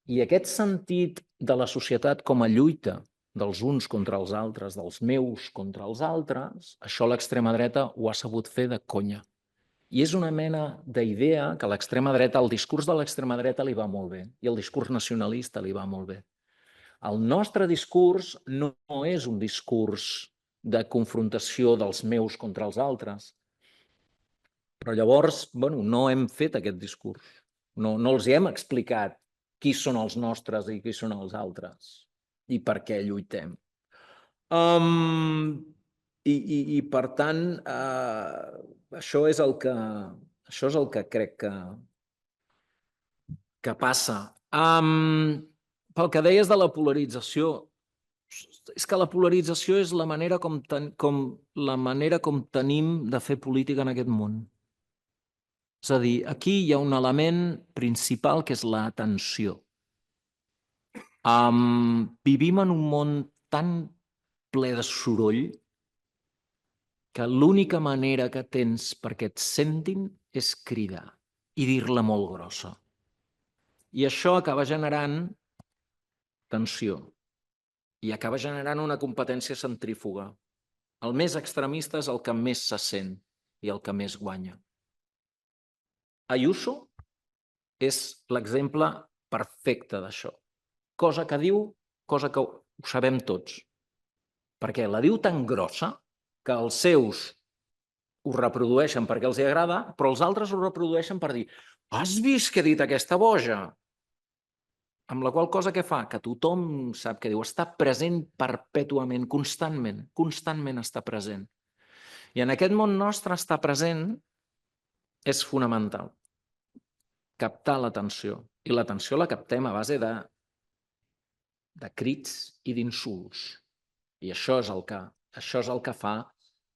I aquest sentit de la societat com a lluita dels uns contra els altres, dels meus contra els altres, això l'extrema dreta ho ha sabut fer de conya. I és una mena d'idea que l'extrema dreta, el discurs de l'extrema dreta li va molt bé i el discurs nacionalista li va molt bé. El nostre discurs no és un discurs de confrontació dels meus contra els altres. Però llavors, no hem fet aquest discurs. No els hem explicat qui són els nostres i qui són els altres i per què lluitem. I per tant, això és el que crec que passa. Pel que deies de la polarització, és que la polarització és la manera com tenim de fer política en aquest món. És a dir, aquí hi ha un element principal que és l'atenció. Vivim en un món tan ple de soroll que l'única manera que tens perquè et sentin és cridar i dir-la molt grossa. I això acaba generant tensió. I acaba generant una competència centrífuga. El més extremista és el que més se sent i el que més guanya. Ayuso és l'exemple perfecte d'això. Cosa que diu, cosa que ho sabem tots. Perquè la diu tan grossa que els seus ho reprodueixen perquè els agrada, però els altres ho reprodueixen per dir «Has vist què ha dit aquesta boja?» Amb la qual cosa què fa? Que tothom sap què diu. Està present perpètuament, constantment està present. I en aquest món nostre estar present és fonamental. Captar l'atenció. I l'atenció la captem a base de crits i d'insults. I això és el que fa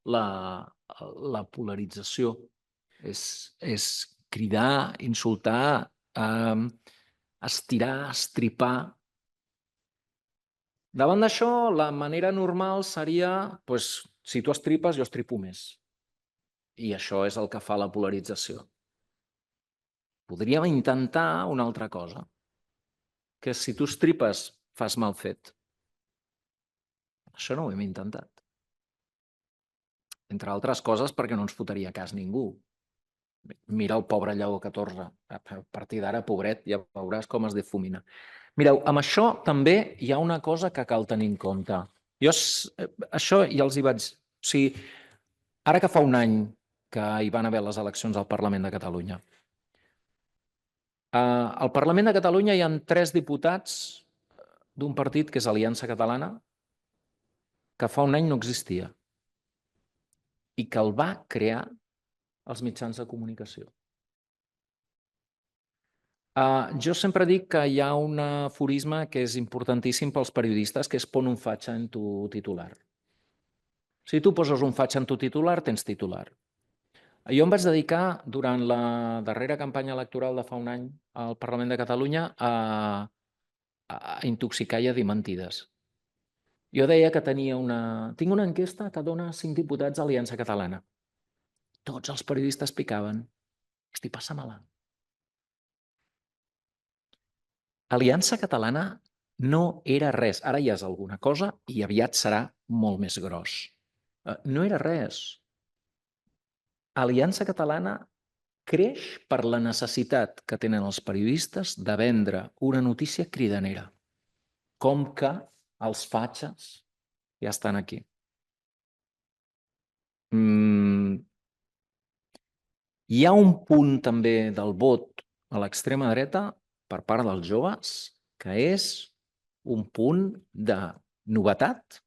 la polarització. És cridar, insultar, estirar, estripar. Davant d'això, la manera normal seria, si tu estripes, jo estripo més. I això és el que fa la polarització. Podríem intentar una altra cosa, que si tu estripes, fas mal fet. Això no ho hem intentat. Entre altres coses perquè no ens fotria cas ningú. Mira el pobre Lleó XIV. A partir d'ara, pobret, ja veuràs com es difumina. Mireu, amb això també hi ha una cosa que cal tenir en compte. Jo això ja els hi vaig... O sigui, ara que fa un any que hi van haver les eleccions al Parlament de Catalunya, al Parlament de Catalunya hi ha 3 diputats d'un partit que és Aliança Catalana, que fa un any no existia i que el va crear els mitjans de comunicació. Jo sempre dic que hi ha un aforisme que és importantíssim pels periodistes, que és pon un fatxa en tu titular. Si tu poses un fatxa en tu titular, tens titular. Jo em vaig dedicar, durant la darrera campanya electoral de fa un any al Parlament de Catalunya, a intoxicar i a dir mentides. Jo deia que tinc una enquesta que dona 5 diputats a Aliança Catalana. Tots els periodistes picaven. Hosti, passa-me-la. Aliança Catalana no era res. Ara ja és alguna cosa i aviat serà molt més gros. No era res. Aliança Catalana creix per la necessitat que tenen els periodistes de vendre una notícia cridanera. Com que els fatxes ja estan aquí. Hi ha un punt també del vot a l'extrema dreta per part dels joves que és un punt de novetat.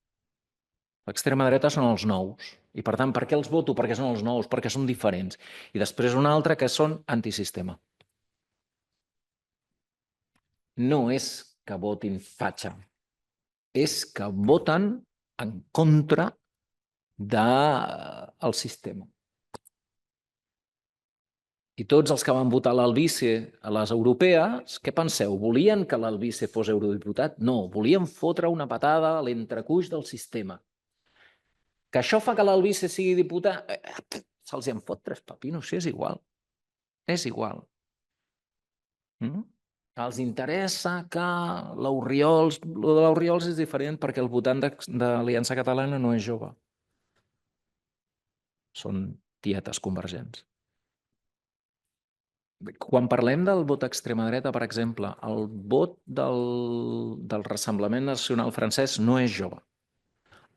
L'extrema dreta són els nous. I per tant, per què els voto? Perquè són els nous, perquè són diferents. I després un altre que són antisistema. No és que votin fatxa, és que voten en contra del sistema. I tots els que van votar l'Albice a les europees, què penseu? Volien que l'Albice fos eurodiputat? No, volien fotre una patada a l'entrecuix del sistema. Que això fa que l'Albice sigui diputat? Se'ls en fot 3 pepinos, sí, és igual. És igual. Els interessa que l'Orriols... Lo de l'Orriols és diferent perquè el votant d'Aliança Catalana no és jove. Són tietes convergents. Quan parlem del vot extrema dreta, per exemple, el vot del Rassemblement Nacional Francès no és jove.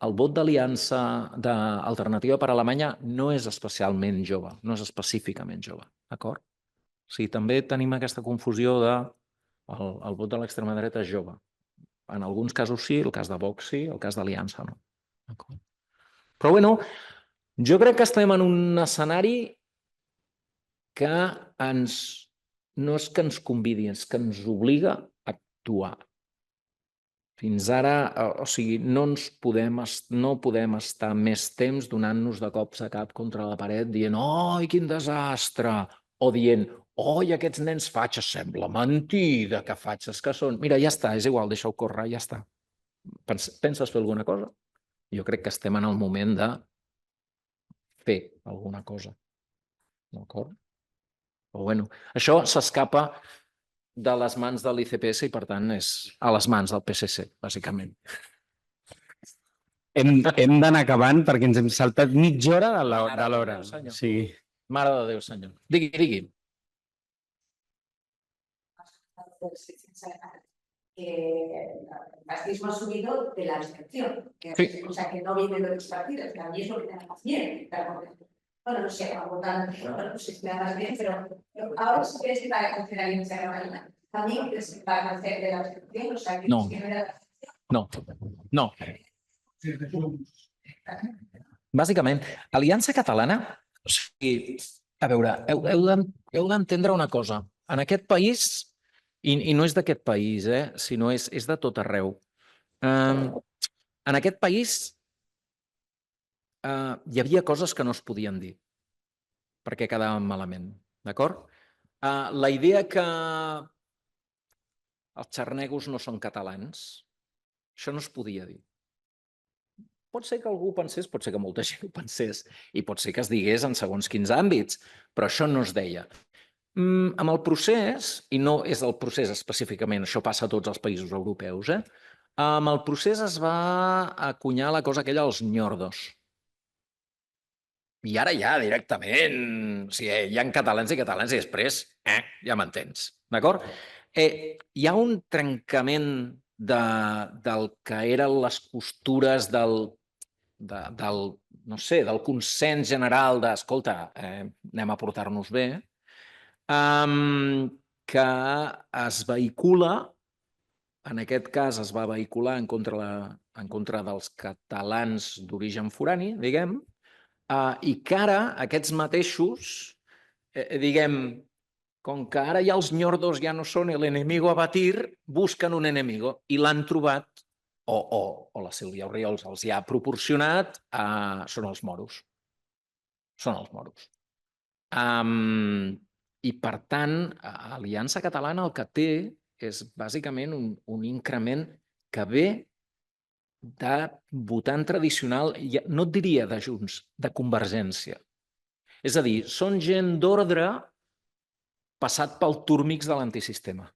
El vot d'Aliança d'Alternativa per Alemanya no és especialment jove, no és específicament jove, d'acord? O sigui, també tenim aquesta confusió de el vot de l'extrema dreta és jove. En alguns casos sí, el cas de Vox sí, el cas d'Aliança no. Però bueno, jo crec que estem en un escenari que no és que ens convidi, és que ens obliga a actuar. Fins ara, o sigui, no podem estar més temps donant-nos de cops a cap contra la paret dient «Oi, quin desastre!» o dient «Oi, aquests nens fatxes, sembla mentida que fatxes que són!» Mira, ja està, és igual, deixa-ho córrer, ja està. Penses fer alguna cosa? Jo crec que estem en el moment de fer alguna cosa. D'acord? Però bueno, això s'escapa de les mans de l'ICPS i, per tant, és a les mans del PSC, bàsicament. Hem d'anar acabant perquè ens hem saltat mitja hora de l'hora. Sí. Mare de Déu, senyor. Digui. El fascismo ha subido de la abstención, Sí. O sea, que no viene de los partidos, que a mí es lo que me da más miedo. Bueno, no sé, a votar, bueno, pues es que me da más bien, pero ahora sí que se va a hacer Alianza Catalana. También que se va a hacer de la abstención, o sea, que No. es que me da... No. Bàsicament, Aliança Catalana, o sigui, a veure, heu d'entendre una cosa. En aquest país, i no és d'aquest país, sinó és de tot arreu. En aquest país hi havia coses que no es podien dir, perquè quedaven malament, d'acord? La idea que els xarnegos no són catalans, això no es podia dir. Pot ser que algú ho pensés, pot ser que molta gent ho pensés, i pot ser que es digués en segons quins àmbits, però això no es deia. Amb el procés, i no és el procés específicament, això passa a tots els països europeus, amb el procés es va acunyar la cosa aquella dels ñordos. I ara ja directament, o sigui, hi ha catalans i catalans i després, ja m'entens, d'acord? Hi ha un trencament del que eren les costures del no sé, del consens general d'escolta, anem a portar-nos bé, que es vehicula, en aquest cas es va vehicular en contra dels catalans d'origen forani, diguem, i que ara aquests mateixos, diguem, com que ara ja els ñordos ja no són l'enemigo a batir, busquen un enemigo i l'han trobat, o la Sílvia Oriols els hi ha proporcionat, són els moros. Són els moros. I per tant, Aliança Catalana el que té és bàsicament un increment que ve de votant tradicional, no et diria de Junts, de Convergència. És a dir, són gent d'ordre passat pel túrmix de l'antisistema.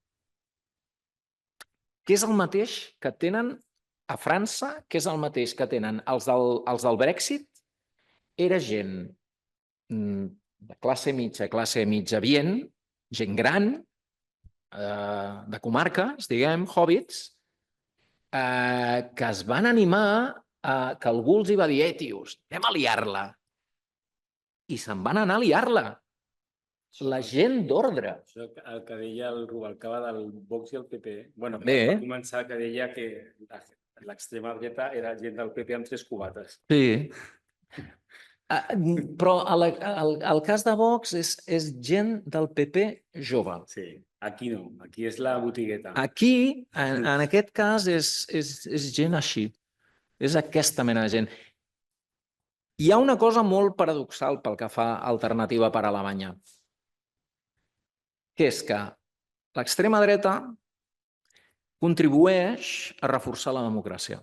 Que és el mateix que tenen a França, que és el mateix que tenen els del Brexit, era gent de classe mitja bien, gent gran, de comarques, diguem, hobbits, que es van animar que algú els hi va dir, tios, anem a liar-la. I se'n van anar a liar-la. La gent d'ordre. Això el que deia el Rubalcaba del Vox i el PP. Bueno, va començar que deia que l'extrema dreta era gent del PP amb 3 cubates. Sí. Però el cas de Vox és gent del PP jove. Sí, aquí no, aquí és la botigueta. Aquí, en aquest cas, és gent així. És aquesta mena de gent. Hi ha una cosa molt paradoxal pel que fa a Alternativa per Alemanya, que és que l'extrema dreta contribueix a reforçar la democràcia.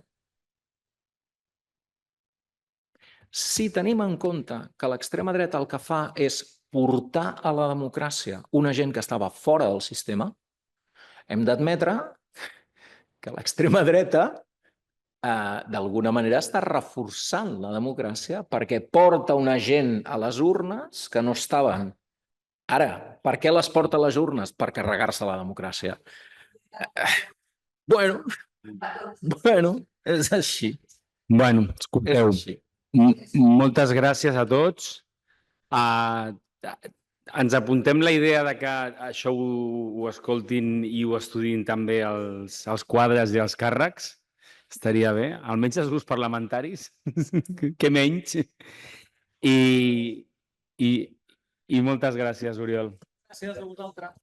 Si tenim en compte que l'extrema dreta el que fa és portar a la democràcia una gent que estava fora del sistema, hem d'admetre que l'extrema dreta d'alguna manera està reforçant la democràcia perquè porta una gent a les urnes que no estaven. Ara, per què les porta a les urnes? Per carregar-se la democràcia. Bueno, és així. Bueno, escolteu, moltes gràcies a tots. Ens apuntem la idea de que això ho escoltin i ho estudiïn també els quadres i els càrrecs. Estaria bé, almenys els grups parlamentaris, que menys. I moltes gràcies, Oriol. Gràcies a vosaltres.